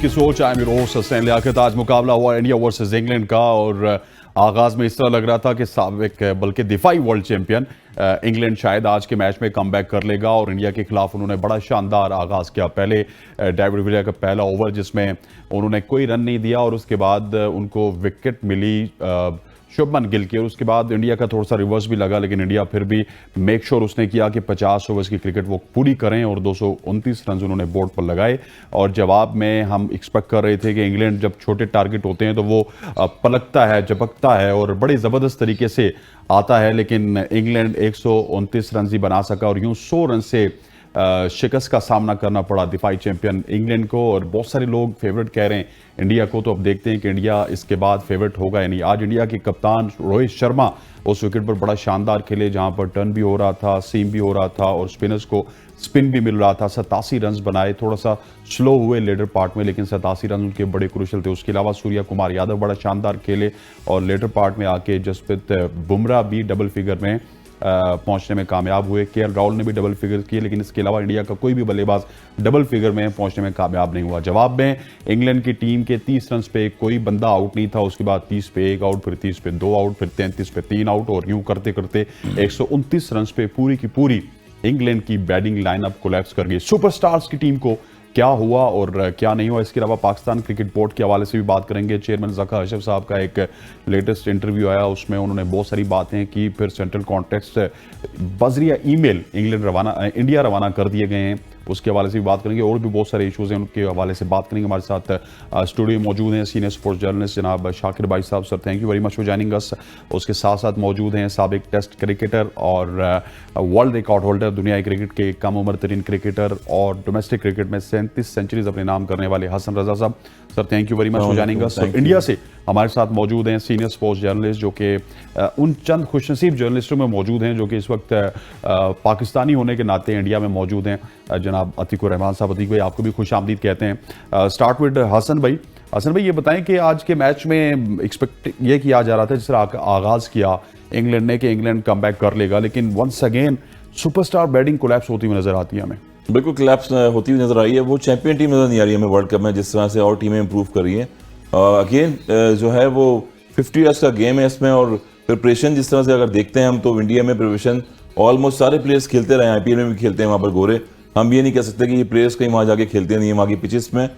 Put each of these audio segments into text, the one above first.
की सोच। I am your host Hasnain Liaquat. आज मुकाबला हुआ इंडिया वर्सेस इंग्लैंड का और आगाज में इस तरह लग रहा था कि साबिक बल्कि दिफाई वर्ल्ड चैंपियन इंग्लैंड शायद आज के मैच में कमबैक कर लेगा और इंडिया के खिलाफ उन्होंने बड़ा शानदार आगाज किया। पहले डेविड विलियर का पहला ओवर जिसमें उन्होंने कोई रन नहीं दिया और उसके बाद उनको विकेट मिली शुभमन गिल की और उसके बाद इंडिया का थोड़ा सा रिवर्स भी लगा, लेकिन इंडिया फिर भी मेक श्योर उसने किया कि 50 ओवर्स की क्रिकेट वो पूरी करें और 229 रन उन्होंने बोर्ड पर लगाए। और जवाब में हम एक्सपेक्ट कर रहे थे कि इंग्लैंड जब छोटे टारगेट होते हैं तो वो पलकता है, झपकता है और बड़े ज़बरदस्त तरीके से आता है, लेकिन इंग्लैंड 129 रन ही बना सका और यूं 100 रन से शिकस्त का सामना करना पड़ा दिफाई चैंपियन इंग्लैंड को। और बहुत सारे लोग फेवरेट कह रहे हैं इंडिया को, तो अब देखते हैं कि इंडिया इसके बाद फेवरेट होगा या नहीं। आज इंडिया के कप्तान रोहित शर्मा उस विकेट पर बड़ा शानदार खेले जहां पर टर्न भी हो रहा था, सीम भी हो रहा था और स्पिनर्स को स्पिन भी मिल रहा था। 87 रन बनाए, थोड़ा सा स्लो हुए लेटर पार्ट में, लेकिन 87 रन उनके बड़े क्रूशल थे। उसके अलावा सूर्या कुमार यादव बड़ा शानदार खेले और लेटर पार्ट में आके जसप्रीत बुमराह भी डबल फिगर में पहुंचने में कामयाब हुए। केएल राहुल ने भी डबल फिगर किए, लेकिन इसके अलावा इंडिया का कोई भी बल्लेबाज डबल फिगर में पहुंचने में कामयाब नहीं हुआ। जवाब में इंग्लैंड की टीम के 30 रन पे कोई बंदा आउट नहीं था। उसके बाद 30 पे 1 आउट, फिर 30 पे 2 आउट, फिर 33 पे 3 आउट और यूं करते करते 129 रन पे पूरी की पूरी इंग्लैंड की बैटिंग लाइनअप कोलैप्स कर गई। सुपरस्टार्स की टीम को क्या हुआ और क्या नहीं हुआ, इसके अलावा पाकिस्तान क्रिकेट बोर्ड के हवाले से भी बात करेंगे। चेयरमैन ज़का अशरफ साहब का एक लेटेस्ट इंटरव्यू आया, उसमें उन्होंने बहुत सारी बातें की। फिर सेंट्रल कॉन्टेक्स्ट बजरिया ईमेल इंडिया रवाना कर दिए गए हैं, उसके हवाले से भी बात करेंगे। और भी बहुत सारे इशूज़ हैं, उनके हवाले से बात करेंगे। हमारे साथ स्टूडियो में मौजूद हैं सीनियर स्पोर्ट्स जर्नलिस्ट जनाब शाकिर भाई साहब। Sir thank you very much for joining us. उसके साथ साथ मौजूद हैं साबिक टेस्ट क्रिकेटर और वर्ल्ड रिकॉर्ड होल्डर, दुनिया क्रिकेट के कम उम्र तरीन क्रिकेटर और डोमेस्टिक क्रिकेट में 37 सेंचुरीज अपने नाम करने वाले हसन रजा साहब। Sir thank you very much for joining us. India से हमारे साथ मौजूद हैं सीनियर स्पोर्ट्स जर्नलिस्ट जो कि उन चंद खुशनसीब जर्नलिस्टों में मौजूद हैं जो कि इस वक्त पाकिस्तानी होने के नाते इंडिया में मौजूद हैं। जनाब अतीकुर रहमान साहब, अतीक भाई आपको भी खुश आमदीद कहते हैं। स्टार्ट विद हसन भाई। हसन भाई ये बताएं कि आज के मैच में एक्सपेक्ट ये किया जा रहा था जिस तरह आगाज़ किया इंग्लैंड ने कि इंग्लैंड कमबैक कर लेगा, लेकिन once again superstar batting collapse होती हुई नजर आती है हमें। बिल्कुल कोलैप्स होती हुई नजर आई है। वो चैंपियन टीम नजर नहीं आ रही है हमें वर्ल्ड कप में, जिस तरह से और टीमें इंप्रूव कर रही हैं। अगेन जो है वो 50 इयर्स का गेम है इसमें और प्रिपरेशन जिस तरह से अगर देखते हैं हम तो इंडिया में प्रिपरेशन ऑलमोस्ट सारे प्लेयर्स खेलते रहे, आईपीएल में भी खेलते हैं वहाँ पर गोरे। हम ये नहीं कह सकते कि ये प्लेयर्स कहीं वहाँ जाके खेलते नहीं है, वहाँ की पिचेस में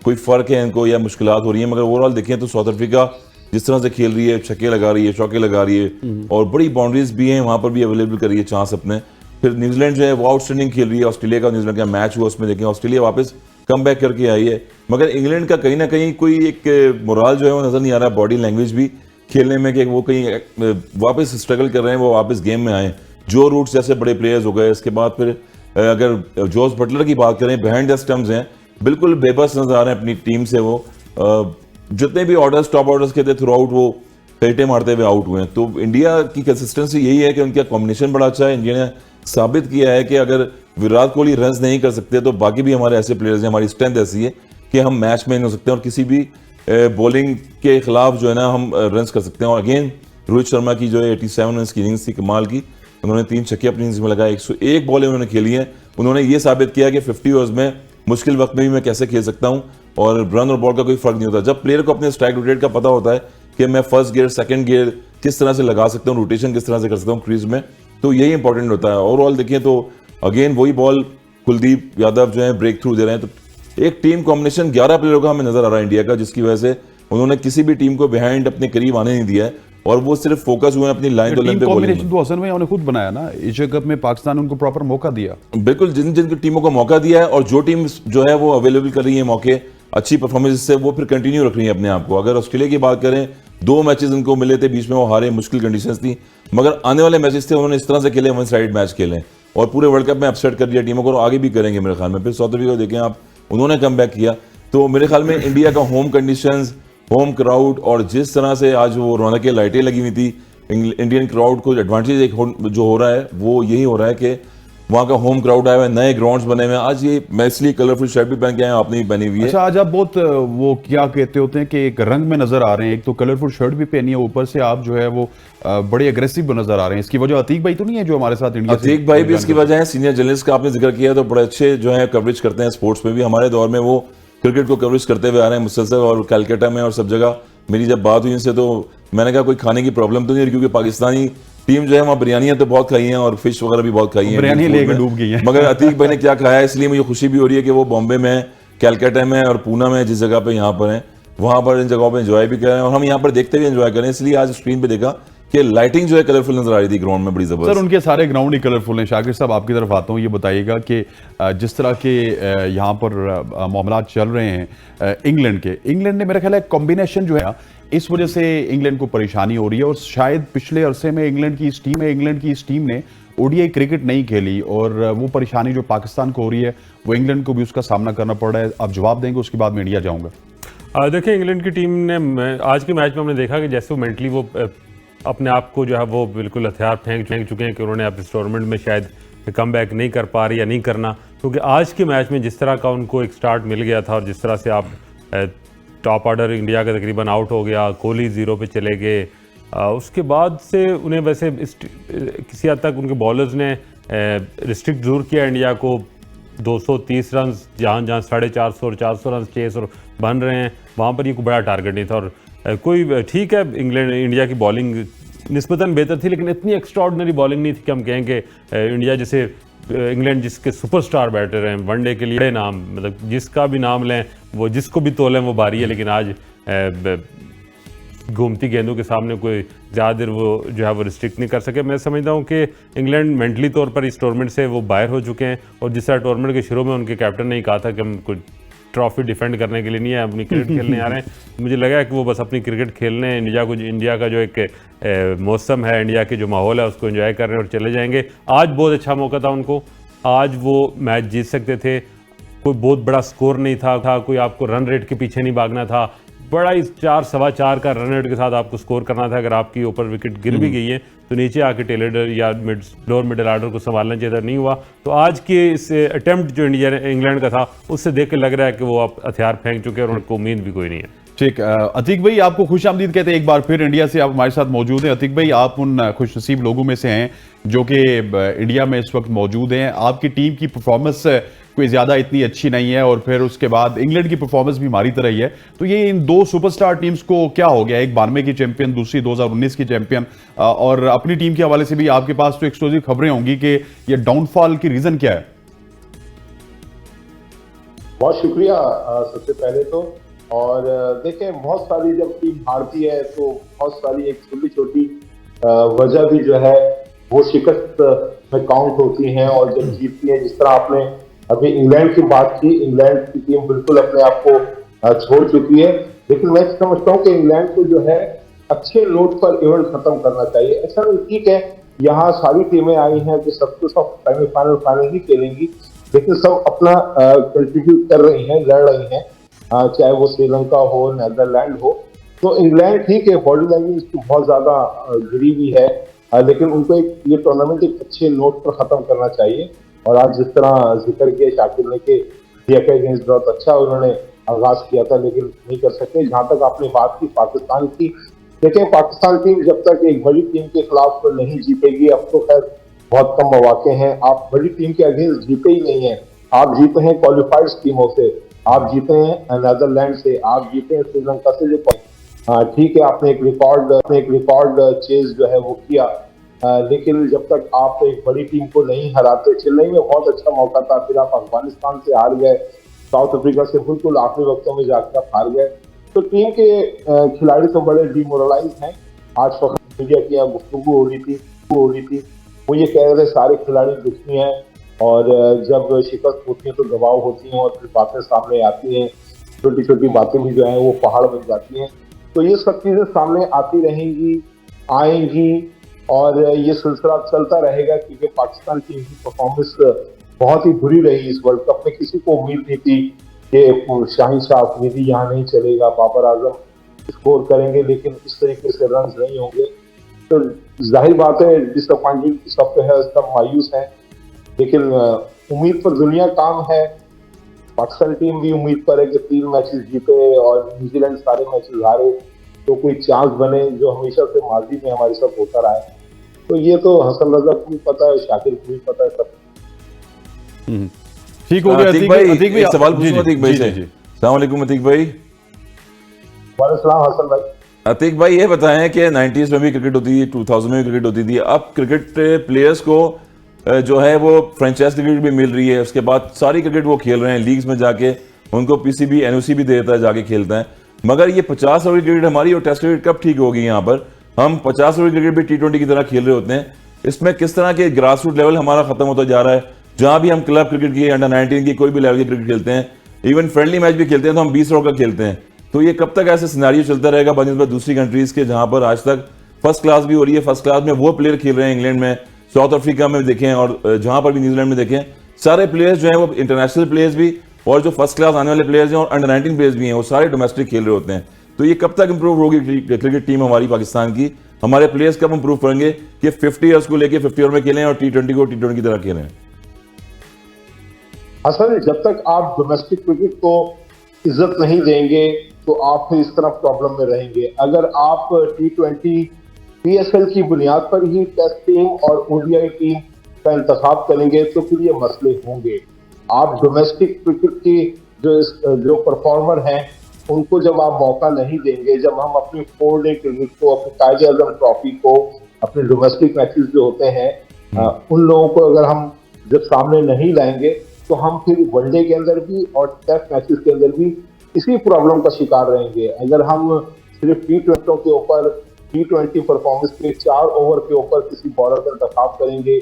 कोई फ़र्क है इनको या मुश्किलात हो रही हैं। मगर ओवरऑल देखें तो साउथ अफ्रीका जिस तरह से खेल रही है, छक्के लगा रही है, चौके लगा रही है और बड़ी बाउंड्रीज भी हैं वहाँ पर भी अवेलेबल कर रही है चांस अपने। फिर न्यूजीलैंड जो है वो आउटस्टैंडिंग खेल रही है। ऑस्ट्रेलिया का न्यूजीलैंड का मैच हुआ, उसमें देखें ऑस्ट्रेलिया वापस कम बैक करके आई है, मगर इंग्लैंड का कहीं ना कहीं कोई एक मोराल जो है वो नज़र नहीं आ रहा। बॉडी लैंग्वेज भी खेलने में कि वो कहीं वापस स्ट्रगल कर रहे हैं, वो वापस गेम में आए। जो रूट्स जैसे बड़े प्लेयर्स हो गए, इसके बाद फिर अगर जोस बटलर की बात करें, बिहाइंड द स्टम्प्स हैं, बिल्कुल बेबस नजर आ रहे हैं अपनी टीम से। वो जितने भी ऑर्डर्स टॉप ऑर्डर्स के थे थ्रू आउट वो फेटे मारते हुए आउट हुए हैं। तो इंडिया की कंसिस्टेंसी यही है कि उनका कॉम्बिनेशन बड़ा अच्छा है। इंडिया ने साबित किया है कि अगर विराट कोहली रन्स नहीं कर सकते तो बाकी भी हमारे ऐसे प्लेयर्स हैं, हमारी स्ट्रेंथ ऐसी है कि हम मैच में हो सकते हैं और किसी भी बॉलिंग के खिलाफ जो है ना हम रन्स कर सकते हैं। और अगेन रोहित शर्मा की जो है 87 रन की इनिंग्स थी कमाल की, उन्होंने 3 छक्के अपनी इनिंग्स में लगाए, 101 बॉलें उन्होंने खेली हैं। उन्होंने ये साबित किया कि 50 ओवर्स में मुश्किल वक्त में भी मैं कैसे खेल सकता हूँ और रन और बॉल का कोई फर्क नहीं होता। जब प्लेयर को अपने स्ट्राइक रोटेट का पता होता है कि मैं फर्स्ट गियर सेकंड गियर किस तरह से लगा सकता हूँ, रोटेशन किस तरह से कर सकता हूँ क्रीज में, तो यही इंपॉर्टेंट होता है। ओवरऑल देखिए तो अगेन वही बॉल कुलदीप यादव जो है ब्रेक थ्रू दे रहे हैं। तो एक टीम कॉम्बिनेशन 11 प्लेयरों का हमें नजर आ रहा है इंडिया का, जिसकी वजह से उन्होंने किसी भी टीम को बिहाइंड अपने करीब आने नहीं दिया है और वो सिर्फ फोकस हुए अपनी लाइन तो लेंथ पे कॉम्बिनेशन तो हसन भाई उन्होंने खुद बनाया ना, एशिया कप में पाकिस्तान ने उनको प्रॉपर मौका दिया। बिल्कुल, जिन जिन टीमों को मौका दिया है और जो टीम जो है वो अवेलेबल कर रही है मौके, अच्छी परफॉर्मेंस से वो फिर कंटिन्यू रख रही है अपने आप को। अगर ऑस्ट्रेलिया की बात करें, 2 मैचेस उनको मिले थे, बीच में वो हारे, मुश्किल कंडीशंस थी, मगर आने वाले मैचेस थे उन्होंने इस तरह से खेले, वन साइड मैच खेले और पूरे वर्ल्ड कप में अपसेट कर दिया टीमों को और आगे भी करेंगे मेरे ख्याल में। फिर साउथ अफ्रीका देखें आप, उन्होंने कम बैक किया। तो मेरे ख्याल में इंडिया का होम कंडीशंस, होम क्राउड और जिस तरह से आज वो रौनकें लाइटें लगी हुई थी, इंडियन क्राउड को एडवांटेज एक जो हो रहा है वो यही हो रहा है कि वहाँ का होम क्राउड आया हुआ है, नए ग्राउंड्स बने हुए हैं। आज ये मैं इसलिए कलरफुल शर्ट भी पहन के आया, आपने भी पहनी हुई है। अच्छा, आज आप बहुत वो क्या कहते होते हैं कि एक रंग में नजर आ रहे हैं, एक तो कलरफुल शर्ट भी पहनी है, ऊपर से आप जो है वो बड़े अग्रेसिव नजर आ रहे हैं। इसकी वजह अतीक भाई तो नहीं है जो हमारे साथ इंडिया से? अतीक भाई भी इसकी वजह है, सीनियर जर्नलिस्ट का आपने जिक्र किया तो बड़े अच्छे जो है कवरेज करते हैं स्पोर्ट्स में भी। हमारे दौर में वो क्रिकेट को कवरेज करते हुए आ रहे हैं मुसलसल, और कलकत्ता में और सब जगह मेरी जब बात हुई इनसे तो मैंने कहा कोई खाने की प्रॉब्लम तो नहीं है, क्योंकि पाकिस्तानी टीम जो है वहाँ बिरयानियाँ तो बहुत खाई हैं और फिश वगैरह भी बहुत खाई हैं, बिरयानी लेके डूब गई है। मगर अतीक भाई ने क्या खाया है, इसलिए मुझे खुशी भी हो रही है कि वो बॉम्बे में, कलकत्ता में और पूना में जिस जगह पे यहाँ पर हैं, वहाँ पर इन जगहों पे एंजॉय भी कर रहे हैं और हम यहाँ पर देखते हुए एंजॉय कर रहे हैं। इसलिए आज स्क्रीन पे देखा कि लाइटिंग जो है कलरफुल नजर आ रही थी ग्राउंड में, बड़ी जबरदस्त। सर उनके सारे ग्राउंड ही कलरफुल हैं। शाकिर साहब आपकी तरफ आता हूँ, ये बताइएगा कि जिस तरह के यहाँ पर मामलात चल रहे हैं इंग्लैंड के, इंग्लैंड ने मेरा ख्याल है कॉम्बिनेशन जो है इस वजह से इंग्लैंड को परेशानी हो रही है, और शायद पिछले अरसे में इंग्लैंड की इस टीम ने ओडीआई क्रिकेट नहीं खेली, और वो परेशानी जो पाकिस्तान को हो रही है वो इंग्लैंड को भी उसका सामना करना पड़ रहा है। आप जवाब देंगे, उसके बाद मैं इंडिया जाऊंगा। देखिए इंग्लैंड की टीम ने आज के मैच में हमने देखा कि जैसे वो मेंटली वो अपने आप को जो है वो बिल्कुल हथियार फेंक चुके हैं कि उन्होंने अब इस टूर्नामेंट में शायद कम बैक नहीं कर पा रही या नहीं करना, क्योंकि आज के मैच में जिस तरह का उनको एक स्टार्ट मिल गया था और जिस तरह से आप टॉप ऑर्डर इंडिया का तकरीबन आउट हो गया, कोहली 0 पे चले गए, उसके बाद से उन्हें वैसे किसी हद तक उनके बॉलर्स ने रिस्ट्रिक्ट ज़रूर किया इंडिया को। 230 रन जहाँ 450 और 400 रन चेस और बन रहे हैं, वहाँ पर ये कोई बड़ा टारगेट नहीं था। और कोई ठीक है, इंडिया की बॉलिंग निस्बतन बेहतर थी, लेकिन इतनी एक्स्ट्राऑर्डिनरी बॉलिंग नहीं थी कि हम कहें कि इंडिया जैसे इंग्लैंड जिसके सुपरस्टार बैटर हैं वनडे के लिए नाम, मतलब जिसका भी नाम लें वो जिसको भी तोलें वो भारी है, लेकिन आज घूमती गेंदों के सामने कोई ज़्यादा देर वो जो है वो रिस्ट्रिक्ट नहीं कर सके। मैं समझता हूँ कि इंग्लैंड मेंटली तौर पर इस टूर्नामेंट से वो बाहर हो चुके हैं, और जिस तरह टूर्नामेंट के शुरू में उनके कैप्टन ने कहा था कि हम कुछ ट्रॉफी डिफेंड करने के लिए नहीं है, अपनी क्रिकेट खेलने आ रहे हैं, मुझे लगा कि वो बस अपनी क्रिकेट खेलने इंडिया का जो एक मौसम है, इंडिया के जो माहौल है उसको एंजॉय कर रहे हैं और चले जाएंगे। आज बहुत अच्छा मौका था उनको, आज वो मैच जीत सकते थे, कोई बहुत बड़ा स्कोर नहीं था, कोई आपको रन रेट के पीछे नहीं भागना था, बड़ा ही 4 सवा 4 का रन रेट के साथ आपको स्कोर करना था। अगर आपकी ऊपर विकेट गिर भी गई है तो नीचे आके टेलर या लोअर मिडिल ऑर्डर को संभालना चाहिए था, नहीं हुआ। तो आज के इस अटेम्प्ट जो इंग्लैंड का था उससे देख के लग रहा है कि वो आप हथियार फेंक चुके हैं और उनको उम्मीद भी कोई नहीं है। ठीक, अतीक भाई आपको खुश आमदीद कहते हैं एक बार फिर, इंडिया से आप हमारे साथ मौजूद हैं। अतीक भाई आप उन खुशनसीब लोगों में से हैं जो कि इंडिया में इस वक्त मौजूद हैं। आपकी टीम की परफॉर्मेंस कोई ज़्यादा इतनी अच्छी नहीं है, और फिर उसके बाद इंग्लैंड की परफॉर्मेंस भी हमारी तरह ही है, तो ये इन दो सुपरस्टार टीम्स को क्या हो गया, एक 92 की चैंपियन, दूसरी 2019 की चैंपियन, और अपनी टीम के हवाले से भी आपके पास तो एक्सक्लूसिव खबरें होंगी कि ये डाउनफॉल की रीज़न क्या है? बहुत शुक्रिया सबसे पहले तो। और देखें, बहुत सारी जब टीम हारती है तो बहुत सारी एक छोटी छोटी वजह भी जो है वो शिकस्त में काउंट होती हैं, और जब जीतती है, जिस तरह आपने अभी इंग्लैंड की बात की, इंग्लैंड की टीम बिल्कुल अपने आप को छोड़ चुकी है, लेकिन मैं समझता हूँ कि इंग्लैंड को जो है अच्छे नोट पर इवेंट खत्म करना चाहिए। ऐसा नहीं, ठीक है यहाँ सारी टीमें आई हैं तो सब तो सब फाइनल ही खेलेंगी, लेकिन सब अपना कंट्रीब्यूट कर रही हैं, लड़ रही हैं, चाहे वो श्रीलंका हो, नीदरलैंड हो। तो इंग्लैंड ठीक है, बॉडी लैंग्वेज की बहुत ज्यादा गिरी हुई है, लेकिन उनको ये टूर्नामेंट एक अच्छे नोट पर खत्म करना चाहिए। और आज जिस तरह जिक्र किया शाकिर ने कि इंडिया के अगेंस्ट बहुत अच्छा उन्होंने आगाज किया था, लेकिन नहीं कर सके। जहां तक आपने बात की पाकिस्तान की, देखिए पाकिस्तान टीम जब तक एक बड़ी टीम के खिलाफ तो नहीं जीतेगी, अब तो खैर बहुत कम मौके हैं, आप बड़ी टीम के अगेंस्ट जीते ही नहीं है। आप जीते हैं क्वालिफाइड टीमों से, आप जीते हैं नीदरलैंड से, आप जीते हैं श्रीलंका से, जो ठीक है आपने एक रिकॉर्ड चेज जो है वो किया, लेकिन जब तक आप एक बड़ी टीम को नहीं हराते, चेन्नई में बहुत अच्छा मौका था, फिर आप अफगानिस्तान से हार गए, साउथ अफ्रीका से बिल्कुल आखिरी वक्तों में जाकर आप हार गए। तो टीम के खिलाड़ी तो बड़े डिमोरलाइज हैं। आज वक्त मीडिया की गुफ्तगू हो रही थी, वो ये कह रहे सारे खिलाड़ी दुखी हैं, और जब शिकस्त होती है तो दबाव होती है, और फिर बातें सामने आती हैं, छोटी छोटी बातें भी जो है वो पहाड़ बन जाती हैं। तो ये सब चीजें सामने आती रहेंगी, आएंगी, और ये सिलसिला चलता रहेगा, क्योंकि पाकिस्तान की परफॉर्मेंस बहुत ही बुरी रही इस वर्ल्ड कप में। किसी को उम्मीद नहीं थी कि शाहीन शाह अफरीदी यहाँ नहीं चलेगा, बाबर आजम स्कोर करेंगे, लेकिन इस तरीके से रन नहीं होंगे। तो जाहिर बात है डिसअपॉइंटमेंट सब है, सब मायूस है, लेकिन उम्मीद पर दुनिया काम है। पाकिस्तान टीम भी उम्मीद पर है कि 3 मैचेस जीते और न्यूजीलैंड सारे मैचेस हारे, तो कोई चांस बने, जो हमेशा से माजी में हमारे साथ होता रहा है। तो ये तो हसन रजा को भी पता है, शाकिर को भी पता है सब। ठीक हो गया। अतीक भाई, एक सवाल पूछूं अतीक भाई से अस्सलाम वालेकुम अतीक भाई। वालेकुम हसन भाई। अतीक भाई ये बताएं कि 90s में भी क्रिकेट होती थी, 2000 में भी क्रिकेट होती थी, अब क्रिकेट प्लेयर्स को जो है वो फ्रेंचाइज क्रिकेट भी मिल रही है, उसके बाद सारी क्रिकेट वो खेल रहे हैं लीग्स में जाके, उनको पीसीबी एनओसी भी देता है, जाके खेलते हैं। मगर ये 50 ओवर क्रिकेट हमारी और टेस्ट क्रिकेट कब ठीक होगी? यहाँ पर हम 50 ओवर क्रिकेट भी T20 की तरह खेल रहे होते हैं। इसमें किस तरह के ग्रास रूट लेवल हमारा खत्म होता जा रहा है? जहां भी हम क्लब क्रिकेट की, अंडर 19 की, कोई भी लेवल की क्रिकेट खेलते हैं, इवन फ्रेंडली मैच भी खेलते हैं तो हम 20 ओवर का खेलते हैं। तो ये कब तक ऐसे सिनेरियो चलता रहेगा बनस्बत दूसरी कंट्रीज के, जहां पर आज तक फर्स्ट क्लास भी हो रही है? फर्स्ट क्लास में वो प्लेयर खेल रहे हैं इंग्लैंड में, साउथ अफ्रीका में देखें और जहां पर भी न्यूजीलैंड में देखें, सारे प्लेयर्स जो हैं वो इंटरनेशनल प्लेयर्स भी और जो फर्स्ट क्लास आने वाले प्लेयर्स हैं और अंडर 19 प्लेयर्स भी हैं, वो सारे डोमेस्टिक खेल रहे होते हैं। तो ये कब तक इंप्रूव होगी क्रिकेट टीम हमारी पाकिस्तान की? हमारे प्लेयर्स कब इंप्रूव करेंगे कि 50 ईयर्स को लेके 50 ओवर में खेलें और T20 को T20 की तरह खेलें? असल जब तक आप डोमेस्टिक क्रिकेट को इज्जत नहीं देंगे तो आप फिर इस तरह प्रॉब्लम में रहेंगे। अगर आप T20 PSL की बुनियाद पर ही टेस्ट टीम और ODI टीम का इंतखाब करेंगे तो फिर ये मसले होंगे। आप डोमेस्टिक क्रिकेट की जो परफॉर्मर हैं उनको जब आप मौका नहीं देंगे, जब हम अपनी 4 डे क्रिकेट को, अपनी कायदे-ए-आज़म ट्रॉफी को, अपने डोमेस्टिक मैचेस जो होते हैं उन लोगों को अगर हम जब सामने नहीं लाएंगे तो हम फिर वनडे के अंदर भी और टेस्ट मैचेस के अंदर भी इसी प्रॉब्लम का शिकार रहेंगे। अगर हम सिर्फ T20 के ऊपर, T20 परफॉर्मेंस के 4 ओवर के ऊपर किसी बॉलर का इंतखाब करेंगे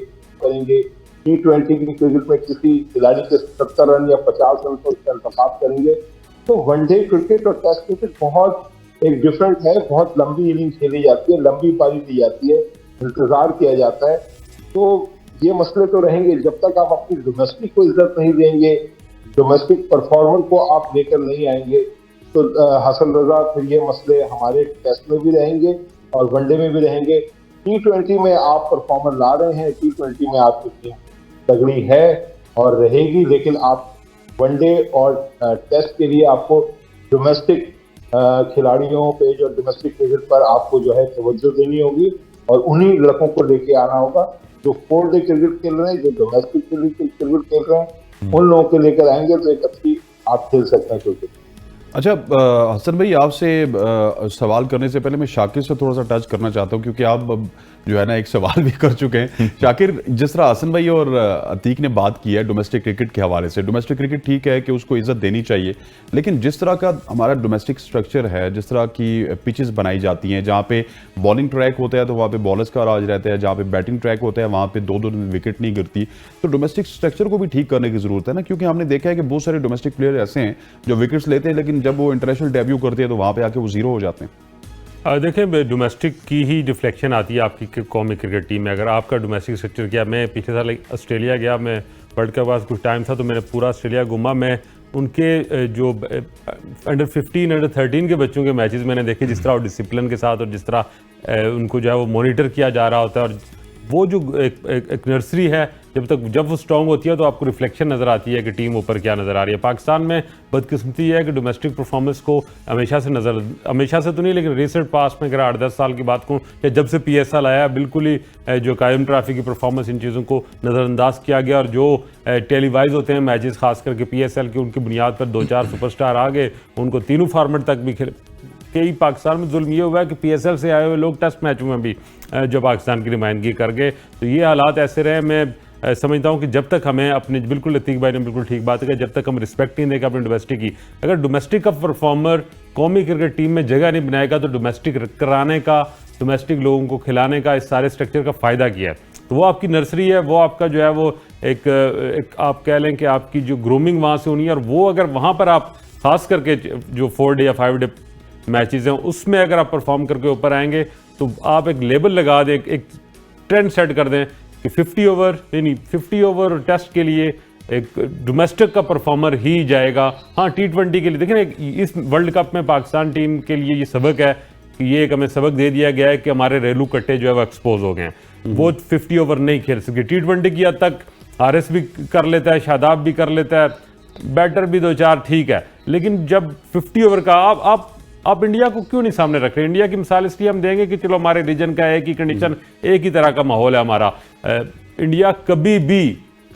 T20 की क्रिकेट में किसी खिलाड़ी के 70 रन या 50 रन का इंतखाब करेंगे, तो वनडे क्रिकेट और टेस्ट क्रिकेट बहुत एक डिफरेंट है। बहुत लंबी इनिंग खेली जाती है, लंबी पारी दी जाती है, इंतजार किया जाता है। तो ये मसले तो रहेंगे जब तक आप अपनी डोमेस्टिक को इज्जत नहीं देंगे, डोमेस्टिक परफॉर्मर को आप लेकर नहीं आएंगे, तो हसन रजा फिर ये मसले हमारे टेस्ट में भी रहेंगे और वनडे में भी रहेंगे। T20 में आप परफॉर्मर ला रहे हैं, T20 में आपकी टीम तगड़ी है और रहेगी, लेकिन आप वनडे और टेस्ट के लिए आपको डोमेस्टिक खिलाड़ियों पे, जो डोमेस्टिक क्रिकेट पर आपको जो है तवज्जो देनी होगी और उन्हीं लड़कों को लेके आना होगा जो 4 डे क्रिकेट खेल रहे हैं, जो डोमेस्टिक क्रिकेट खेल रहे हैं, उन लोगों को लेकर आएंगे तो एक अच्छी आप खेल सकते हैं क्रिकेट। अच्छा हसन भाई, आपसे सवाल करने से पहले मैं शाकिर से थोड़ा सा टच करना चाहता हूं, क्योंकि आप जो है ना एक सवाल भी कर चुके हैं। शाकिर, जिस तरह हसन भाई और अतीक ने बात की है डोमेस्टिक क्रिकेट के हवाले से, डोमेस्टिक क्रिकेट ठीक है कि उसको इज्जत देनी चाहिए, लेकिन जिस तरह का हमारा डोमेस्टिक स्ट्रक्चर है, जिस तरह की पिचेस बनाई जाती हैं, जहाँ पे बॉलिंग ट्रैक होता है तो वहाँ पे बॉलर्स का राज रहता है, जहाँ पे बैटिंग ट्रैक होता है वहाँ पे 2-2 विकेट नहीं गिरती, तो डोमेस्टिक स्ट्रक्चर को भी ठीक करने की जरूरत है ना, क्योंकि हमने देखा है कि बहुत सारे डोमेस्टिक प्लेयर ऐसे हैं जो विकेट्स लेते हैं लेकिन जब वो इंटरनेशनल डेब्यू करते हैं तो वहाँ पे आके वो जीरो हो जाते हैं। देखिए, डोमेस्टिक की ही डिफ्लेक्शन आती है आपकी कौमी क्रिकेट टीम में। अगर आपका डोमेस्टिक स्ट्रक्चर किया, मैं पिछले साल ऑस्ट्रेलिया गया, मैं वर्ल्ड कप बाद कुछ टाइम था तो मैंने पूरा ऑस्ट्रेलिया घूमा। मैं उनके जो अंडर 15 अंडर 13 के बच्चों के मैचेस मैंने देखे, जिस तरह वो डिसिप्लिन के साथ और जिस तरह उनको जो है वो मॉनिटर किया जा रहा होता है, और वो जो एक नर्सरी है, जब वो स्ट्रॉन्ग होती है तो आपको रिफ्लेक्शन नज़र आती है कि टीम ऊपर क्या नज़र आ रही है। पाकिस्तान में बदकिस्मती है कि डोमेस्टिक परफॉर्मेंस को हमेशा से तो नहीं, लेकिन रिसेंट पास में अगर 8-10 साल की बात कहूँ, या जब से PSL आया, बिल्कुल ही जो कायम ट्रॉफी की परफॉर्मेंस, इन चीज़ों को नज़रअंदाज किया गया। और जो टेलीवाइज होते हैं मैचेस, खास करके PSL के, उनकी बुनियाद पर 2-4 सुपरस्टार आ गए, उनको तीनों फॉर्मेट तक भी खेले। कई पाकिस्तान में जुल्म ये हुआ है कि PSL से आए हुए लोग टेस्ट मैचों में भी जो पाकिस्तान की नुमाइंदगी कर गए, तो ये हालात ऐसे रहे। मैं समझता हूँ कि जब तक हमें अपने, बिल्कुल लतीफ़ भाई ने बिल्कुल ठीक बात है, जब तक हम रिस्पेक्ट नहीं देंगे अपने डोमेस्टिक की, अगर डोमेस्टिक का परफॉर्मर कौमी क्रिकेट टीम में जगह नहीं बनाएगा तो डोमेस्टिक कराने का, डोमेस्टिक लोगों को खिलाने का, इस सारे स्ट्रक्चर का फ़ायदा किया है। तो वो आपकी नर्सरी है, वो आपका जो है वो एक आप कह लें कि आपकी जो ग्रूमिंग वहाँ से होनी है, और वो अगर वहाँ पर आप खास करके जो 4 डे या 5 डे मैचेस हैं उसमें अगर आप परफॉर्म करके ऊपर आएंगे तो आप एक लेबल लगा दें, एक ट्रेंड सेट कर दें कि 50 ओवर टेस्ट के लिए एक डोमेस्टिक का परफॉर्मर ही जाएगा। हाँ, T20 के लिए देखें, इस वर्ल्ड कप में पाकिस्तान टीम के लिए ये सबक है कि ये एक हमें सबक दे दिया गया है कि हमारे रेलू कट्टे जो है वो एक्सपोज हो गए हैं, वो 50 ओवर नहीं खेल सके। T20 की हद तक हारिस भी कर लेता है, शादाब भी कर लेता है, बैटर भी 2-4 ठीक है, लेकिन जब 50 ओवर का आप इंडिया को क्यों नहीं सामने रख रहे? इंडिया की मिसाल इसलिए हम देंगे कि चलो हमारे रीजन का एक ही कंडीशन, एक ही तरह का माहौल है हमारा। इंडिया कभी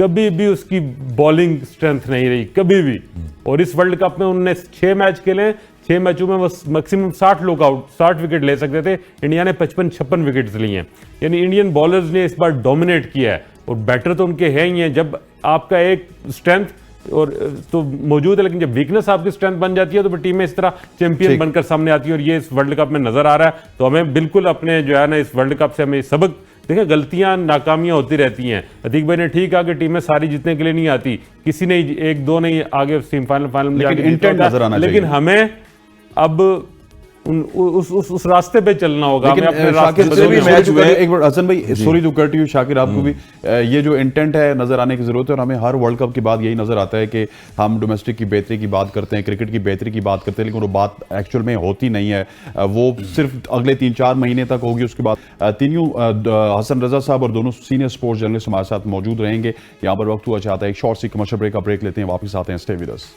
कभी भी उसकी बॉलिंग स्ट्रेंथ नहीं रही, कभी भी। और इस वर्ल्ड कप में उन्होंने 6 मैच खेले, 6 मैचों में बस मैक्सिमम 60 लोग आउट, 60 विकेट ले सकते थे। इंडिया ने 55-56 विकेट्स लिए हैं। यानी इंडियन बॉलर्स ने इस बार डोमिनेट किया है, और बैटर तो उनके हैं ही हैं। जब आपका एक स्ट्रेंथ और तो मौजूद है, लेकिन जब वीकनेस आपकी स्ट्रेंथ बन जाती है तो फिर टीमें इस तरह चैंपियन बनकर सामने आती है, और ये इस वर्ल्ड कप में नजर आ रहा है। तो हमें बिल्कुल अपने जो है ना इस वर्ल्ड कप से हमें सबक, देखिए गलतियां नाकामियां होती रहती हैं। अतीक भाई ने ठीक कहा कि टीमें सारी जीतने के लिए नहीं आती, किसी ने एक दो नहीं आगे सेमीफाइनल फाइनल में लेकिन जाके जीता इंटेंट होता है। नजर आना लेकिन चाहिए। हमें अब उस रास्ते पे चलना होगा। लेकिन हमें अपने शाकिर रास्ते से भी बदलने मैच होंगे। हुए एक बार, हसन भाई sorry to cut you, Shakir आपको भी ये जो इंटेंट है नजर आने की जरूरत है। और हमें हर वर्ल्ड कप के बाद यही नजर आता है कि हम डोमेस्टिक की बेहतरी की बात करते हैं, क्रिकेट की बेहतरी की बात करते हैं, लेकिन वो बात एक्चुअल में होती नहीं है। वो सिर्फ अगले 3-4 महीने तक होगी। उसके बाद तीनों हसन रजा साहब और दोनों सीनियर स्पोर्ट्स जर्नलिस्ट हमारे साथ मौजूद रहेंगे। यहाँ पर वक्त हुआ चाहता है एक शॉर्ट सी कमर्शियल ब्रेक का ब्रेक लेते हैं, वापस आते हैं। Stay with us.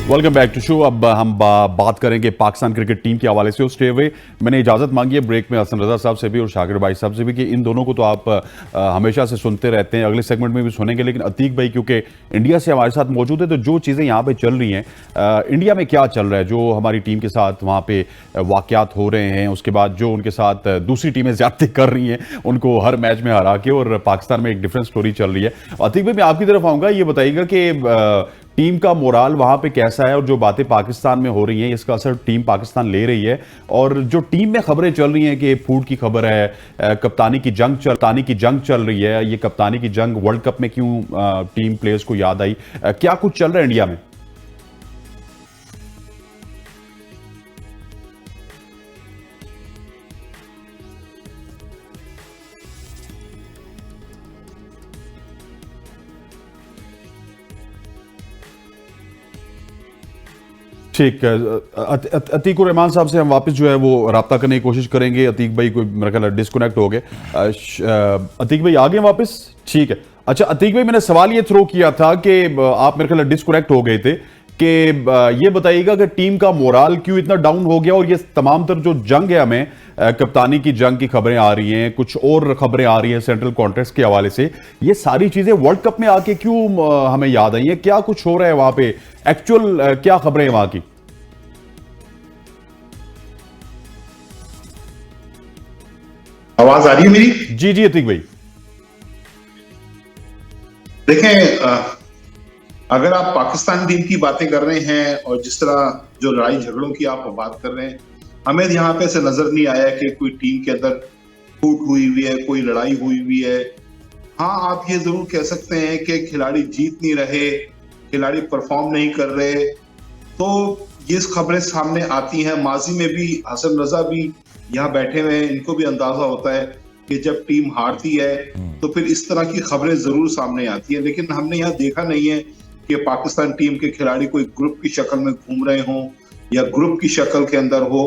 Welcome back to show. अब हम बात करेंगे पाकिस्तान क्रिकेट टीम के हवाले से। स्टे हुए, मैंने इजाजत मांगी है ब्रेक में हसन रजा साहब से भी और शाकिर भाई साहब से भी कि इन दोनों को तो आप हमेशा से सुनते रहते हैं, अगले सेगमेंट में भी सुनेंगे। लेकिन अतीक भाई क्योंकि इंडिया से हमारे साथ मौजूद है, तो जो चीज़ें यहाँ पे चल रही हैं, इंडिया में क्या चल रहा है, जो हमारी टीम के साथ वहाँ पे वाकयात हो रहे हैं, उसके बाद जो उनके साथ दूसरी टीमें ज्यादती कर रही हैं उनको हर मैच में हरा के, और पाकिस्तान में एक डिफरेंट स्टोरी चल रही है। अतीक भाई मैं आपकी तरफ आऊँगा, ये बताइएगा कि टीम का मोराल वहां पे कैसा है, और जो बातें पाकिस्तान में हो रही हैं इसका असर टीम पाकिस्तान ले रही है, और जो टीम में खबरें चल रही हैं कि फूड की खबर है, कप्तानी की जंग चल रही है, ये कप्तानी की जंग वर्ल्ड कप में क्यों टीम प्लेयर्स को याद आई, क्या कुछ चल रहा है इंडिया में? ठीक है, अतीक उर रहमान साहब से हम वापस जो है वो रब्ता करने की कोशिश करेंगे। अतीक भाई कोई मेरा ख्याल डिस्कनेक्ट हो गए। अतीक भाई आ गए वापस? ठीक है। अच्छा अतीक भाई, मैंने सवाल ये थ्रो किया था कि आप मेरे ख्याल डिस्कनेक्ट हो गए थे, कि ये बताइएगा कि टीम का मोराल क्यों इतना डाउन हो गया, और ये तमाम तर जो जंग है, हमें कप्तानी की जंग की खबरें आ रही हैं, कुछ और खबरें आ रही हैं सेंट्रल कॉन्ट्रैक्ट्स के हवाले से, ये सारी चीजें वर्ल्ड कप में आके क्यों हमें याद आई हैं? क्या कुछ हो रहा है वहां पे, एक्चुअल क्या खबरें हैं वहां की? आवाज आ रही है मेरी? जी जी अतीक भाई। देखें, अगर आप पाकिस्तान टीम की बातें कर रहे हैं और जिस तरह जो लड़ाई झगड़ों की आप बात कर रहे हैं, हमें यहाँ पे से नजर नहीं आया कि कोई टीम के अंदर फूट हुई हुई है, कोई लड़ाई हुई हुई है। हाँ, आप ये जरूर कह सकते हैं कि खिलाड़ी जीत नहीं रहे, खिलाड़ी परफॉर्म नहीं कर रहे, तो ये खबरें सामने आती हैं। माजी में भी हसन रजा भी यहाँ बैठे हुए हैं, इनको भी अंदाजा होता है कि जब टीम हारती है तो फिर इस तरह की खबरें जरूर सामने आती है। लेकिन हमने यहाँ देखा नहीं है कि पाकिस्तान टीम के खिलाड़ी कोई ग्रुप की शक्ल में घूम रहे हों या ग्रुप की शक्ल के अंदर हो।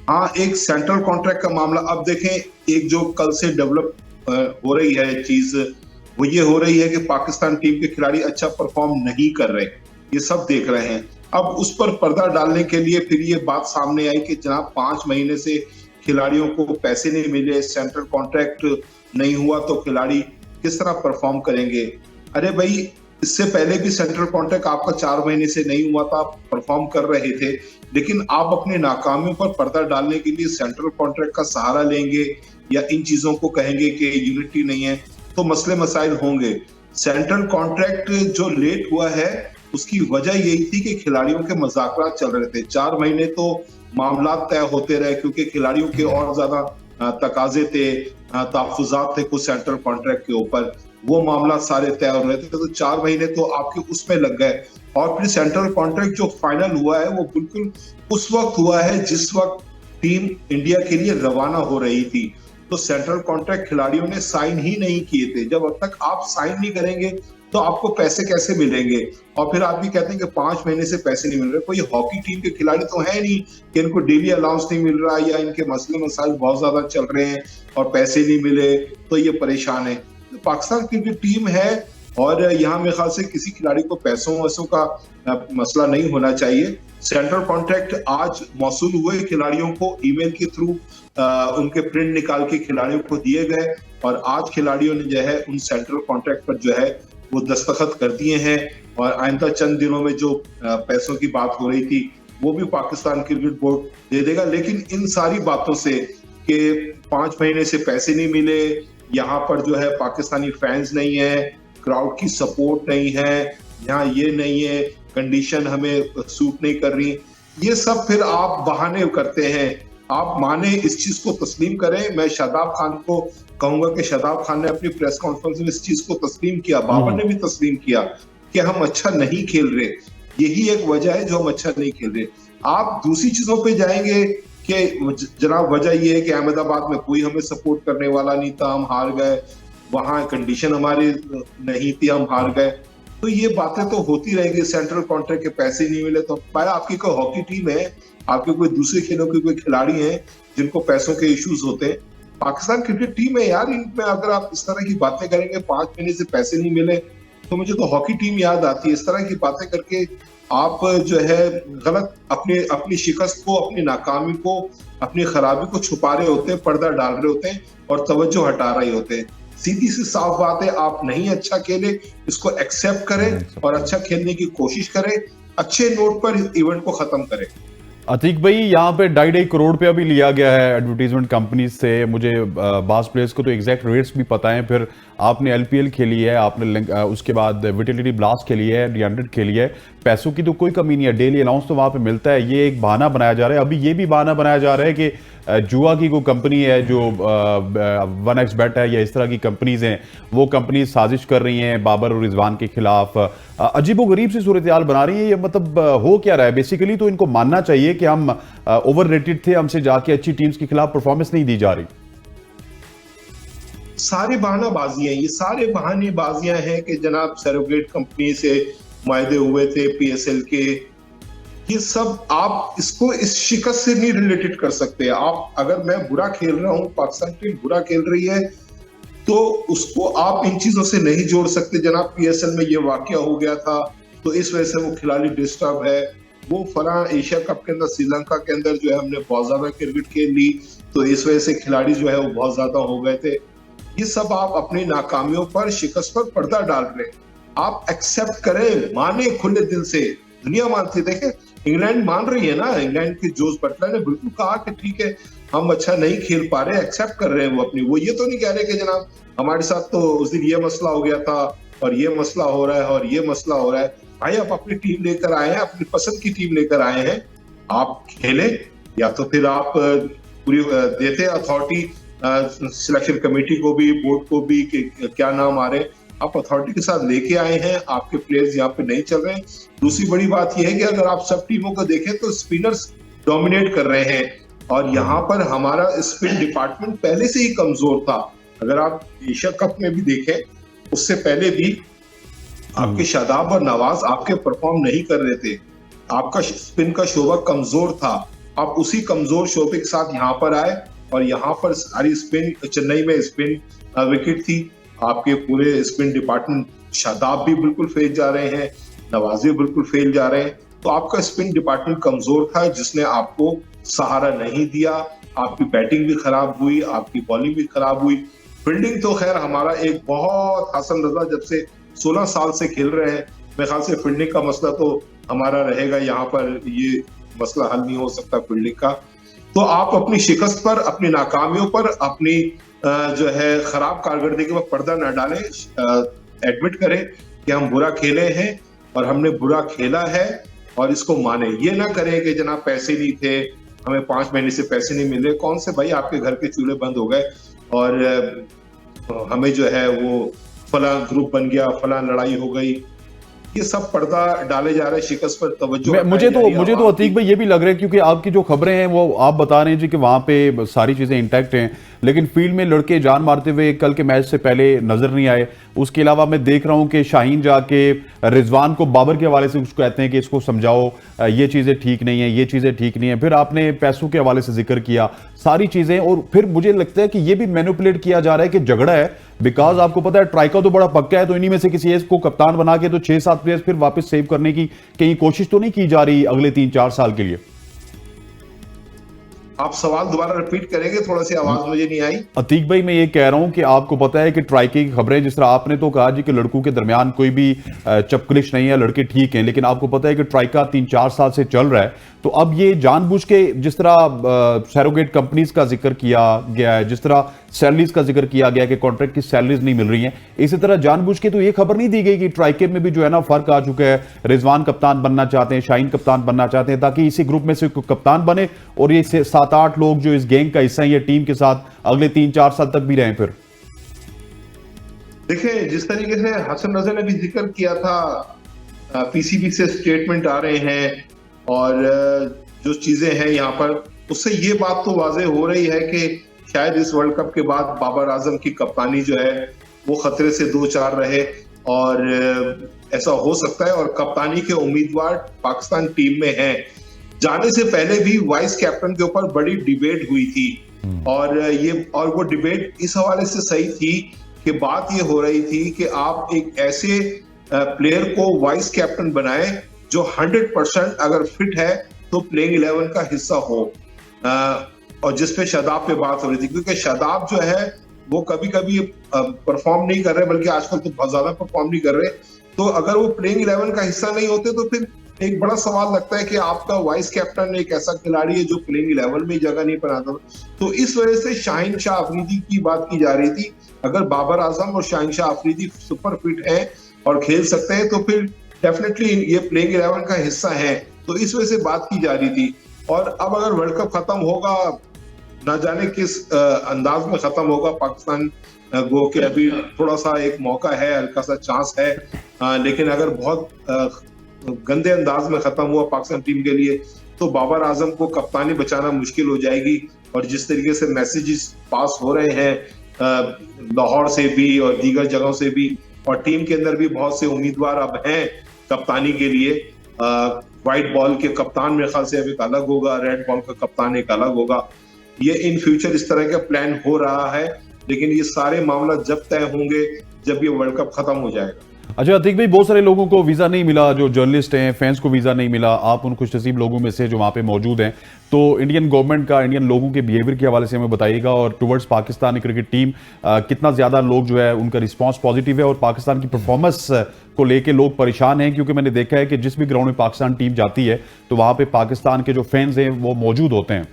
हाँ, एक सेंट्रल कॉन्ट्रैक्ट का मामला अब देखें, एक जो कल से डेवलप हो रही है चीज, वो ये हो रही है कि पाकिस्तान टीम के खिलाड़ी अच्छा परफॉर्म नहीं कर रहे, ये सब देख रहे हैं। अब उस पर पर्दा डालने के लिए फिर ये बात सामने आई कि जनाब 5 महीने से खिलाड़ियों को पैसे नहीं मिले, सेंट्रल कॉन्ट्रैक्ट नहीं हुआ, तो खिलाड़ी किस तरह परफॉर्म करेंगे? अरे भाई, इससे पहले भी सेंट्रल कॉन्ट्रैक्ट आपका 4 महीने से नहीं हुआ था, आप परफॉर्म कर रहे थे, लेकिन आप अपनी नाकामियों पर पर्दा डालने के लिए सेंट्रल कॉन्ट्रैक्ट का सहारा लेंगे या इन चीजों को कहेंगे कि यूनिटी नहीं है, तो मसले मसाइल होंगे। सेंट्रल कॉन्ट्रैक्ट जो लेट हुआ है उसकी वजह यही थी कि खिलाड़ियों के मज़ाकरात चल रहे थे। 4 महीने तो मामला तय होते रहे क्योंकि खिलाड़ियों के और ज्यादा तकाजे थे, तहफुजात थे कुछ सेंट्रल कॉन्ट्रैक्ट के ऊपर, वो मामला सारे तय हो रहे थे, तो 4 महीने तो आपके उसमें लग गए। और फिर सेंट्रल कॉन्ट्रैक्ट जो फाइनल हुआ है वो बिल्कुल उस वक्त हुआ है जिस वक्त टीम इंडिया के लिए रवाना हो रही थी, तो सेंट्रल कॉन्ट्रैक्ट खिलाड़ियों ने साइन ही नहीं किए थे। जब तक आप साइन नहीं करेंगे तो आपको पैसे कैसे मिलेंगे? और फिर आप भी कहते हैं कि 5 महीने से पैसे नहीं मिल रहे। कोई हॉकी टीम के खिलाड़ी तो है नहीं कि इनको डेली अलाउंस नहीं मिल रहा या इनके मसले मसाइल बहुत ज्यादा चल रहे हैं और पैसे नहीं मिले तो ये परेशान है। तो पाकिस्तान की जो टीम है, और यहाँ मेरे ख्याल से किसी खिलाड़ी को पैसों का मसला नहीं होना चाहिए। सेंट्रल कॉन्ट्रैक्ट आज मौसूल हुए खिलाड़ियों को, ईमेल के थ्रू उनके प्रिंट निकाल के खिलाड़ियों को दिए गए, और आज खिलाड़ियों ने जो है उन सेंट्रल कॉन्ट्रैक्ट पर जो है वो दस्तखत कर दिए हैं और आइंदा चंद दिनों में जो पैसों की बात हो रही थी वो भी पाकिस्तान क्रिकेट बोर्ड दे देगा। लेकिन इन सारी बातों से कि 5 महीने से पैसे नहीं मिले, यहाँ पर जो है पाकिस्तानी फैंस नहीं है, क्राउड की सपोर्ट नहीं है, यहाँ ये नहीं है, कंडीशन हमें सूट नहीं कर रही, ये सब फिर आप बहाने करते हैं। आप माने इस चीज को तस्लीम करें। मैं शादाब खान को कहूंगा कि शादाब खान ने अपनी प्रेस कॉन्फ्रेंस में इस चीज को तस्लीम किया, बाबर ने भी तस्लीम किया कि हम अच्छा नहीं खेल रहे, यही एक वजह है जो हम अच्छा नहीं खेल रहे। आप दूसरी चीजों पे जाएंगे कि जनाब वजह यह है कि अहमदाबाद में कोई हमें सपोर्ट करने वाला नहीं था, हम हार गए, वहां कंडीशन हमारी नहीं थी, हम हार गए। तो ये बातें तो होती रहेंगी। सेंट्रल कॉन्ट्रैक्ट के पैसे नहीं मिले तो भाई आपकी कोई हॉकी टीम है, आपके कोई दूसरे खेलों के कोई खिलाड़ी हैं जिनको पैसों के इश्यूज होते हैं। पाकिस्तान क्रिकेट टीम है यार, इनमें अगर आप इस तरह की बातें करेंगे 5 महीने से पैसे नहीं मिले, तो मुझे तो हॉकी टीम याद आती है। इस तरह की बातें करके आप जो है गलत अपनी शिकस्त को, अपनी नाकामी को, अपनी खराबी को छुपा रहे होते हैं, पर्दा डाल रहे होते हैं और तवज्जो हटा रहे होते हैं। सीधी सी साफ बात है, आप नहीं अच्छा खेले, इसको एक्सेप्ट करें और अच्छा खेलने की कोशिश करें, अच्छे नोट पर इस इवेंट को खत्म करें। अतीक भाई, यहाँ पे 2.5 करोड़ रुपया भी लिया गया है एडवर्टीजमेंट कंपनी से। मुझे बास प्लेयर्स को तो एग्जैक्ट रेट्स भी पता है। फिर आपने LPL खेली है, आपने उसके बाद विटिलिटी ब्लास्ट खेली है, D100 खेली है, पैसों की तो कोई कमी नहीं है, डेली अलाउंस तो वहाँ पे मिलता है। ये एक बहाना बनाया जा रहा है। अभी ये भी बहाना बनाया जा रहा है कि जुआ की कोई कंपनी है जो 1xBet है या इस तरह की कंपनीज हैं, वो कंपनी साजिश कर रही हैं बाबर और रिजवान के खिलाफ। अजीबोगरीब सी सूरत हाल बना रही है। ये मतलब हो क्या रहा है? बेसिकली तो इनको मानना चाहिए कि हम ओवर रेटेड थे, हमसे जाके अच्छी टीम्स के खिलाफ परफॉर्मेंस नहीं दी जा रही। सारे बहानाबाजियां, ये सारे बहानेबाजियां हैं कि जनाब सरोगेट कंपनी से मायदे हुए थे PSL के। ये सब आप इसको इस शिकस्त से नहीं रिलेटेड कर सकते। आप अगर मैं बुरा खेल रहा हूं, पाकिस्तान टीम बुरा खेल रही है, तो उसको आप इन चीजों से नहीं जोड़ सकते। जनाब PSL में ये वाकया हो गया था तो इस वजह से वो खिलाड़ी डिस्टर्ब है, वो फला एशिया कप के अंदर श्रीलंका के अंदर जो है हमने बहुत ज्यादा क्रिकेट खेल ली तो इस वजह से खिलाड़ी जो है वो बहुत ज्यादा हो गए थे। ये सब आप अपनी नाकामियों पर, शिकस्त पर पर्दा डाल रहे हैं। आप एक्सेप्ट करें, माने खुले दिल से, दुनिया मानती। देखें इंग्लैंड मान रही है ना, इंग्लैंड के जोस बटलर ने बिल्कुल कहा कि ठीक है हम अच्छा नहीं खेल पा रहे, एक्सेप्ट कर रहे हैं वो अपनी। वो ये तो नहीं कह रहे कि जनाब हमारे साथ तो उस दिन ये मसला हो गया था और ये मसला हो रहा है और ये मसला हो रहा है। भाई आप अपनी टीम लेकर आए हैं, अपनी पसंद की टीम लेकर आए हैं, आप खेले, या तो फिर आप पूरी देते अथॉरिटी सिलेक्शन कमेटी को भी, बोर्ड को भी कि क्या नाम आ रहे। आप अथॉरिटी के साथ लेके आए हैं, आपके प्लेयर्स यहाँ पे नहीं चल रहे हैं। दूसरी बड़ी बात यह है कि अगर आप सब टीमों को देखें तो स्पिनर्स डोमिनेट कर रहे हैं और यहाँ पर हमारा स्पिन डिपार्टमेंट पहले से ही कमजोर था। अगर आप एशिया कप में भी देखें, उससे पहले भी आपके शादाब और नवाज आपके परफॉर्म नहीं कर रहे थे, आपका स्पिन का शोबा कमजोर था। आप उसी कमजोर शोबे के साथ यहाँ पर आए और यहाँ पर सारी स्पिन, चेन्नई में स्पिन विकेट थी, आपके पूरे स्पिन डिपार्टमेंट, शादाब भी बिल्कुल फेल जा रहे हैं, नवाज भी बिल्कुल फेल जा रहे हैं। तो आपका स्पिन डिपार्टमेंट कमजोर था जिसने आपको सहारा नहीं दिया। आपकी बैटिंग भी खराब हुई, आपकी बॉलिंग भी खराब हुई। फील्डिंग तो खैर हमारा एक बहुत, हसन रजा जब से 16 साल से खेल रहे हैं, मेरे ख्याल से फील्डिंग का मसला तो हमारा रहेगा, यहाँ पर ये मसला हल नहीं हो सकता फील्डिंग का। तो आप अपनी शिकस्त पर, अपनी नाकामियों पर, अपनी जो है खराब कारकर्दगी के ऊपर पर्दा न डालें, एडमिट करें कि हम बुरा खेले हैं और हमने बुरा खेला है और इसको माने। ये ना करें कि जनाब पैसे नहीं थे, हमें 5 महीने से पैसे नहीं मिले। कौन से भाई आपके घर के चूल्हे बंद हो गए और हमें जो है वो फला ग्रुप बन गया, फला लड़ाई हो गई। ये सब पर्दा डाले जा रहे हैं, शिकस्त पर तवज्जो। मुझे तो अतीक भाई ये भी लग रहा है, क्योंकि आपकी जो खबरें हैं वो आप बता रहे हैं जी कि वहां पे सारी चीजें इंटैक्ट हैं, लेकिन फील्ड में लड़के जान मारते हुए कल के मैच से पहले नजर नहीं आए। उसके अलावा मैं देख रहा हूं कि शाहीन जाके रिजवान को बाबर के हवाले से उसको कहते हैं कि इसको समझाओ, ये चीजें ठीक नहीं है, ये चीजें ठीक नहीं है। फिर आपने पैसों के हवाले से जिक्र किया, सारी चीजें। और फिर मुझे लगता है कि ये भी मैनिपुलेट किया जा रहा है कि झगड़ा है, बिकॉज आपको पता है ट्राइका तो बड़ा पक्का है, तो इन्हीं में से किसी एक को कप्तान बना के तो 6-7 प्लेयर्स फिर वापस सेव करने की कहीं कोशिश तो नहीं की जा रही अगले 3-4 साल के लिए? आप सवाल दोबारा रिपीट करेंगे, थोड़ा सी आवाज मुझे नहीं आई। अतीक भाई, मैं ये कह रहा हूं कि आपको पता है कि ट्राइकी की खबरें, जिस तरह आपने तो कहा जी कि लड़कों के दरमियान कोई भी चपकलिश नहीं है, लड़के ठीक हैं, लेकिन आपको पता है कि ट्राइका 3-4 साल से चल रहा है, तो अब ये जानबूझ के जिस तरह सैरोगेट कंपनीज का जिक्र किया गया है, जिस तरह सैलरीज का जिक्र किया गया कि कॉन्ट्रैक्ट की सैलरीज नहीं मिल रही हैं, इसी तरह जानबूझ के तो ये खबर नहीं दी गई कि ट्राइके में भी जो है ना फर्क आ चुका है, रिजवान कप्तान बनना चाहते हैं, शाहीन कप्तान बनना चाहते हैं, ताकि इसी ग्रुप में से कोई कप्तान बने और ये 7-8 लोग जो इस गैंग का हिस्सा है, ये टीम के साथ अगले 3-4 साल तक भी रहें। फिर देखिए, जिस तरीके से हसन रजा ने भी जिक्र किया था, पीसीबी से स्टेटमेंट आ रहे हैं और जो चीजें हैं यहाँ पर, उससे ये बात तो वाजे हो रही है कि शायद इस वर्ल्ड कप के बाद बाबर आजम की कप्तानी जो है वो खतरे से 2-4 रहे और ऐसा हो सकता है। और कप्तानी के उम्मीदवार पाकिस्तान टीम में हैं। जाने से पहले भी वाइस कैप्टन के ऊपर बड़ी डिबेट हुई थी और वो डिबेट इस हवाले से सही थी कि बात ये हो रही थी कि आप एक ऐसे प्लेयर को वाइस कैप्टन बनाएं जो 100% अगर फिट है तो प्लेइंग 11 का हिस्सा हो, और जिसपे शादाब पे बात हो रही थी, क्योंकि शादाब जो है वो कभी कभी परफॉर्म नहीं कर रहे, बल्कि आजकल तो बहुत ज्यादा परफॉर्म नहीं कर रहे। तो अगर वो प्लेइंग 11 का हिस्सा नहीं होते तो फिर एक बड़ा सवाल लगता है कि आपका वाइस कैप्टन एक ऐसा खिलाड़ी है जो प्लेइंग 11 में जगह नहीं बनाता। तो इस वजह से शाहीन शाह अफरीदी की बात की जा रही थी। अगर बाबर आजम और शाहीन शाह अफरीदी सुपर फिट हैं और खेल सकते हैं तो फिर डेफिनेटली ये प्लेइंग 11 का हिस्सा है। तो इस वजह से बात की जा रही थी। और अब अगर वर्ल्ड कप खत्म होगा, ना जाने किस अंदाज में खत्म होगा, पाकिस्तान गो के अभी थोड़ा सा एक मौका है, हल्का सा चांस है, लेकिन अगर बहुत गंदे अंदाज में खत्म हुआ पाकिस्तान टीम के लिए तो बाबर आजम को कप्तानी बचाना मुश्किल हो जाएगी। और जिस तरीके से मैसेजेस पास हो रहे हैं लाहौर से भी और दीगर जगहों से भी, और टीम के अंदर भी बहुत से उम्मीदवार अब हैं कप्तानी के लिए। व्हाइट बॉल के कप्तान मेरे ख्याल से अब एक अलग होगा, रेड बॉल का कप्तान एक अलग होगा। ये इन फ्यूचर इस तरह का प्लान हो रहा है, लेकिन ये सारे मामला जब तय होंगे जब ये वर्ल्ड कप खत्म हो जाएगा। अच्छा अतीक भाई, बहुत सारे लोगों को वीजा नहीं मिला, जो जर्नलिस्ट हैं, फैंस को वीजा नहीं मिला, आप उन खुशनसीब लोगों में से जो वहां पे मौजूद हैं, तो इंडियन गवर्नमेंट का इंडियन लोगों के बिहेवियर के हवाले से हमें बताइएगा, और टुवर्ड्स पाकिस्तानी क्रिकेट टीम कितना ज्यादा लोग जो है उनका रिस्पांस पॉजिटिव है, और पाकिस्तान की परफॉर्मेंस को लेके लोग परेशान हैं, क्योंकि मैंने देखा है कि जिस भी ग्राउंड में पाकिस्तान टीम जाती है तो वहां पे पाकिस्तान के जो फैंस हैं वो मौजूद होते हैं।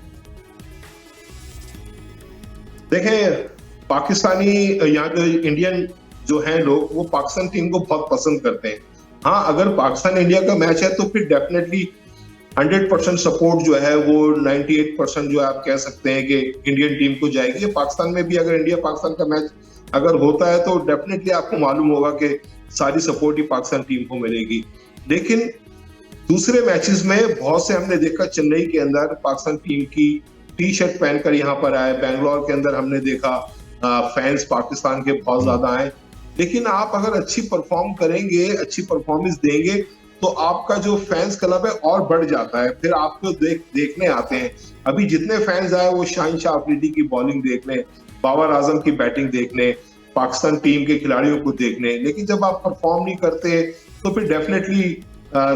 देखें, पाकिस्तानी यहाँ के इंडियन जो है लोग, वो पाकिस्तान टीम को बहुत पसंद करते हैं। हाँ, अगर पाकिस्तान इंडिया का मैच है तो फिर डेफिनेटली 100% सपोर्ट जो है वो 98% जो है आप कह सकते हैं कि इंडियन टीम को जाएगी। पाकिस्तान में भी अगर इंडिया पाकिस्तान का मैच अगर होता है तो डेफिनेटली आपको मालूम होगा कि सारी सपोर्ट ही पाकिस्तान टीम को मिलेगी। लेकिन दूसरे मैचेस में बहुत से हमने देखा, चेन्नई के अंदर पाकिस्तान टीम की टी शर्ट पहनकर यहाँ पर आए, बेंगलोर के अंदर हमने देखा फैंस पाकिस्तान के बहुत ज्यादा आए। लेकिन आप अगर अच्छी परफॉर्म करेंगे, अच्छी परफॉर्मेंस देंगे तो आपका जो फैंस क्लब है और बढ़ जाता है, फिर आपको देखने आते हैं। अभी जितने फैंस आए वो शाहीन शाह अफरीदी की बॉलिंग देख लें, बाबर आजम की बैटिंग देख लें, पाकिस्तान टीम के खिलाड़ियों को देख लें। लेकिन जब आप परफॉर्म नहीं करते तो फिर डेफिनेटली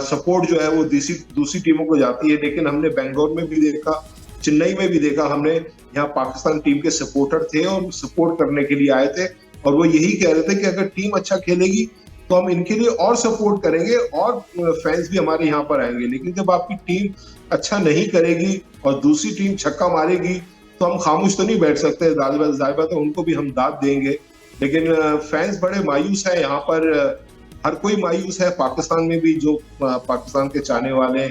सपोर्ट जो है वो दूसरी टीमों को जाती है। लेकिन हमने बेंगलोर में भी देखा, चेन्नई में भी देखा, हमने यहाँ पाकिस्तान टीम के सपोर्टर थे और सपोर्ट करने के लिए आए थे, और वो यही कह रहे थे कि अगर टीम अच्छा खेलेगी तो हम इनके लिए और सपोर्ट करेंगे और फैंस भी हमारे यहाँ पर आएंगे। लेकिन जब आपकी टीम अच्छा नहीं करेगी और दूसरी टीम छक्का मारेगी तो हम खामोश तो नहीं बैठ सकते, जाहिर बात है उनको भी हम दाद देंगे। लेकिन फैंस बड़े मायूस है यहाँ पर, हर कोई मायूस है। पाकिस्तान में भी जो पाकिस्तान के चाहने वाले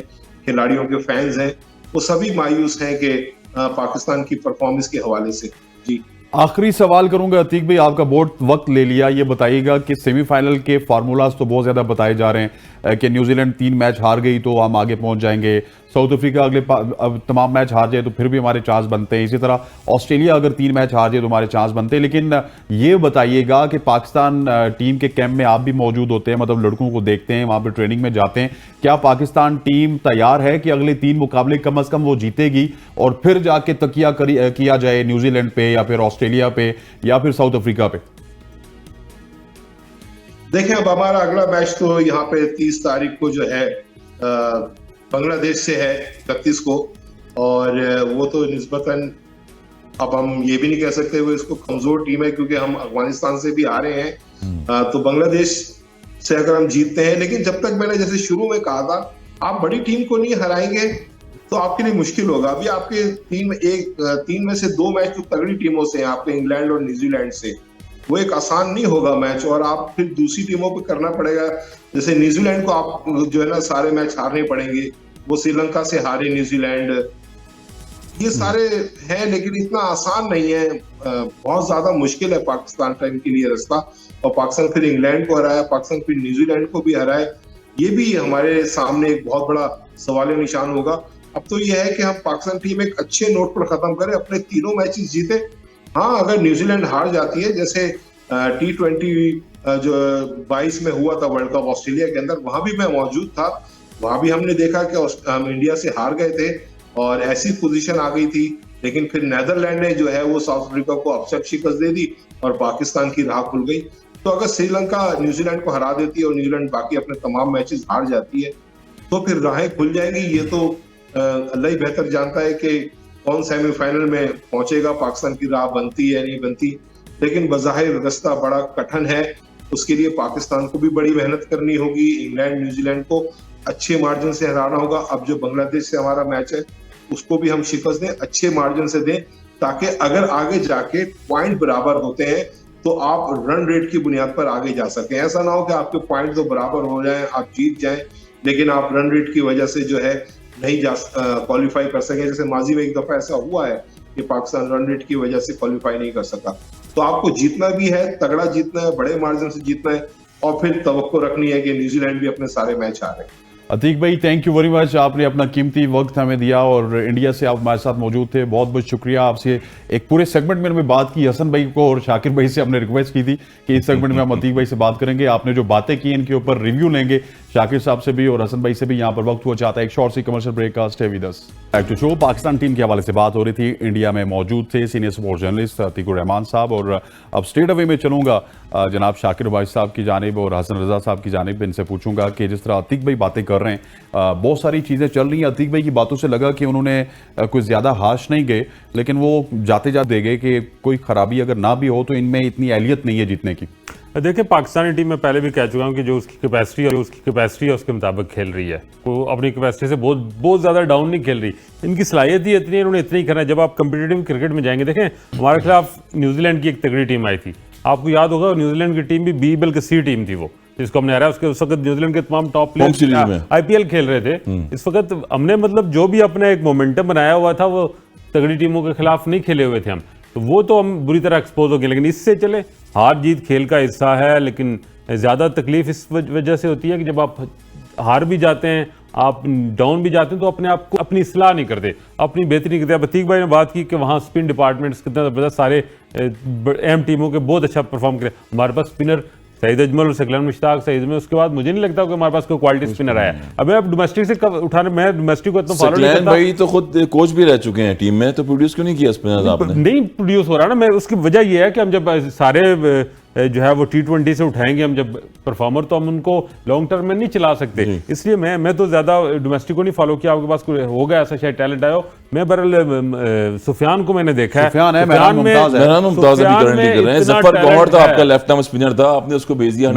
खिलाड़ियों के फैंस हैं वो सभी मायूस हैं कि पाकिस्तान की परफॉर्मेंस के हवाले से। जी, आखिरी सवाल करूंगा अतीक भाई, आपका बहुत वक्त ले लिया, ये बताइएगा कि सेमीफाइनल के फार्मूलाज तो बहुत ज्यादा बताए जा रहे हैं कि न्यूजीलैंड 3 मैच हार गई तो हम आगे पहुंच जाएंगे, साउथ अफ्रीका अगले अब तमाम मैच हार जाए तो फिर भी हमारे चांस बनते हैं, इसी तरह ऑस्ट्रेलिया अगर 3 मैच हार जाए तो हमारे चांस बनते हैं। लेकिन ये बताइएगा कि पाकिस्तान टीम के कैंप में आप भी मौजूद होते हैं, मतलब लड़कों को देखते हैं, वहां पर ट्रेनिंग में जाते हैं, क्या पाकिस्तान टीम तैयार है कि अगले 3 मुकाबले कम अज कम वो जीतेगी और फिर जाके तकिया किया जाए न्यूजीलैंड पे या फिर ऑस्ट्रेलिया पे या फिर साउथ अफ्रीका पे? देखें, अब हमारा अगला मैच तो यहाँ पे 30 तारीख को जो है बांग्लादेश से है, 31 को, और वो तो निस्बतन अब हम ये भी नहीं कह सकते वो इसको कमजोर टीम है, क्योंकि हम अफगानिस्तान से भी हारे हैं। तो बांग्लादेश से अगर हम जीतते हैं, लेकिन जब तक मैंने जैसे शुरू में कहा था, आप बड़ी टीम को नहीं हराएंगे तो आपके लिए मुश्किल होगा। अभी आपके तीन में से 2 मैच जो तगड़ी टीमों से हैं, आपके इंग्लैंड और न्यूजीलैंड से, वो एक आसान नहीं होगा मैच, और आप फिर दूसरी टीमों पे करना पड़ेगा। जैसे न्यूजीलैंड को आप जो है ना सारे मैच हारने पड़ेंगे, वो श्रीलंका से हारे न्यूजीलैंड, ये सारे हैं, लेकिन इतना आसान नहीं है। बहुत ज्यादा मुश्किल है पाकिस्तान टाइम के लिए रास्ता, और पाकिस्तान फिर इंग्लैंड को हराया, पाकिस्तान फिर न्यूजीलैंड को भी हराए, ये भी हमारे सामने एक बहुत बड़ा सवाल निशान होगा। अब तो ये है कि हम पाकिस्तान टीम एक अच्छे नोट पर खत्म करें, अपने तीनों मैचेस जीते। हाँ, अगर न्यूजीलैंड हार जाती है, जैसे T20 जो 22 में हुआ था वर्ल्ड कप ऑस्ट्रेलिया के अंदर, वहां भी मैं मौजूद था, वहां भी हमने देखा कि हम इंडिया से हार गए थे और ऐसी पोजीशन आ गई थी, लेकिन फिर नेदरलैंड ने जो है वो साउथ अफ्रीका को अपसेट शिकस्त दे दी और पाकिस्तान की राह खुल गई। तो अगर श्रीलंका न्यूजीलैंड को हरा देती है और न्यूजीलैंड बाकी अपने तमाम मैचेस हार जाती है, तो फिर राहें खुल जाएंगी। ये तो अल्लाह ही बेहतर जानता है कि कौन सेमीफाइनल में पहुंचेगा, पाकिस्तान की राह बनती है नहीं बनती, लेकिन बज़ाहिर रास्ता बड़ा कठिन है। उसके लिए पाकिस्तान को भी बड़ी मेहनत करनी होगी, इंग्लैंड न्यूजीलैंड को अच्छे मार्जिन से हराना होगा। अब जो बांग्लादेश से हमारा मैच है उसको भी हम शिकस्त दें, अच्छे मार्जिन से दें, ताकि अगर आगे जाके पॉइंट बराबर होते हैं तो आप रन रेट की बुनियाद पर आगे जा सकें। ऐसा ना हो कि आपके पॉइंट तो बराबर हो जाएं, आप जीत जाएं, लेकिन आप रन रेट की वजह से जो है नहीं क्वालिफाई कर सके। जैसे माजी में एक दफा ऐसा हुआ है कि पाकिस्तान रन रेट की वजह से क्वालिफाई नहीं कर सका। तो आपको जीतना भी है, तगड़ा जीतना है, बड़े मार्जिन से जीतना है, और फिर तवक्को रखनी है कि न्यूजीलैंड भी अपने सारे मैच हारे। अतीक भाई, थैंक यू वेरी मच, आपने अपना कीमती वक्त हमें दिया और इंडिया से आप हमारे साथ मौजूद थे, बहुत बहुत शुक्रिया। आपसे एक पूरे सेगमेंट में बात की, हसन भाई को और शाकिर भाई से हमने रिक्वेस्ट की थी कि इस सेगमेंट में हम अतीक भाई से बात करेंगे, आपने जो बातें की इनके ऊपर रिव्यू लेंगे शाकिर साहब से भी और हसन भाई से भी। यहाँ पर वक्त हुआ चाहता है एक शॉर्ट सी कमर्शियल ब्रेक का, stay with us. Back to show. Pakistan team के हवाले से बात हो रही थी, इंडिया में मौजूद थे senior sports journalist Atiqur Rahman साहब, और अब स्टेट अवे में चलूंगा जनाब शाकिर भाई साहब की जानिब और हसन रजा साहब की जानिब। इनसे पूछूंगा कि जिस तरह अतीक भाई बातें कर रहे हैं, बहुत सारी चीज़ें चल रही हैं, अतीक भाई की बातों से लगा कि उन्होंने कुछ ज़्यादा हाश नहीं गए, लेकिन वो जाते जाते दे गए कि कोई खराबी अगर ना भी हो तो इनमें इतनी एहलियत नहीं है जीतने की। देखिए, पाकिस्तानी टीम में पहले भी कह चुका हूं कि जो उसकी कैपेसिटी है उसके मुताबिक खेल रही है, वो अपनी कैपेसिटी से बहुत ज़्यादा डाउन नहीं खेल रही। इनकी सलाहियत ही इतनी है, इन्होंने इतना ही करना है। जब आप कंपिटिटिव क्रिकेट में जाएंगे, देखें हमारे खिलाफ न्यूजीलैंड की एक तगड़ी टीम आई थी, आपको याद होगा, न्यूजीलैंड की टीम भी बी बल्कि सी टीम थी वो, जिसको हमने हराया। उसके उस वक्त न्यूजीलैंड के तमाम टॉप प्लेयर IPL खेल रहे थे। इस वक्त हमने मतलब जो भी अपना एक मोमेंटम बनाया हुआ था वो तगड़ी टीमों के खिलाफ नहीं खेले हुए थे हम, तो वो तो हम बुरी तरह एक्सपोज हो गए। लेकिन इससे चले, हार जीत खेल का हिस्सा है, लेकिन ज़्यादा तकलीफ इस वजह से होती है कि जब आप हार भी जाते हैं, आप डाउन भी जाते हैं, तो अपने आप को अपनी इस्लाह नहीं करते, अपनी बेहतरी नहीं करते। अब अतीक भाई ने बात की कि वहाँ स्पिन डिपार्टमेंट्स कितना ज़बरदस्त, सारे अहम टीमों के बहुत अच्छा परफॉर्म करे। हमारे पास स्पिनर सईद अजमल और सकलन मुश्ताक सईद में, उसके बाद मुझे नहीं लगता कि हमारे पास कोई क्वालिटी स्पिनर आया। अब अब डोमेस्टिक से कब उठाने, मैं डोमेस्टिक को इतना फॉलो नहीं करता। भाई तो खुद कोच भी रह चुके हैं टीम में, तो प्रोड्यूस क्यों नहीं किया स्पिनर्स आपने? नहीं प्रोड्यूस हो रहा ना, मैं उसकी वजह यह है कि हम जब सारे जो है वो T20 से उठाएंगे हम जब परफॉर्मर, तो हम उनको लॉन्ग टर्म में नहीं चला सकते। इसलिए मैं तो ज्यादा डोमेस्टिक को नहीं फॉलो किया। आपके पास कोई होगा ऐसा शायद टैलेंट आया हो। मैं बहरहाल सुफियान को मैंने देखा है, मेहरान मुमताज जफर गौहर था आपका लेफ्ट आर्म स्पिनर था, आपने उसको भेज दिया।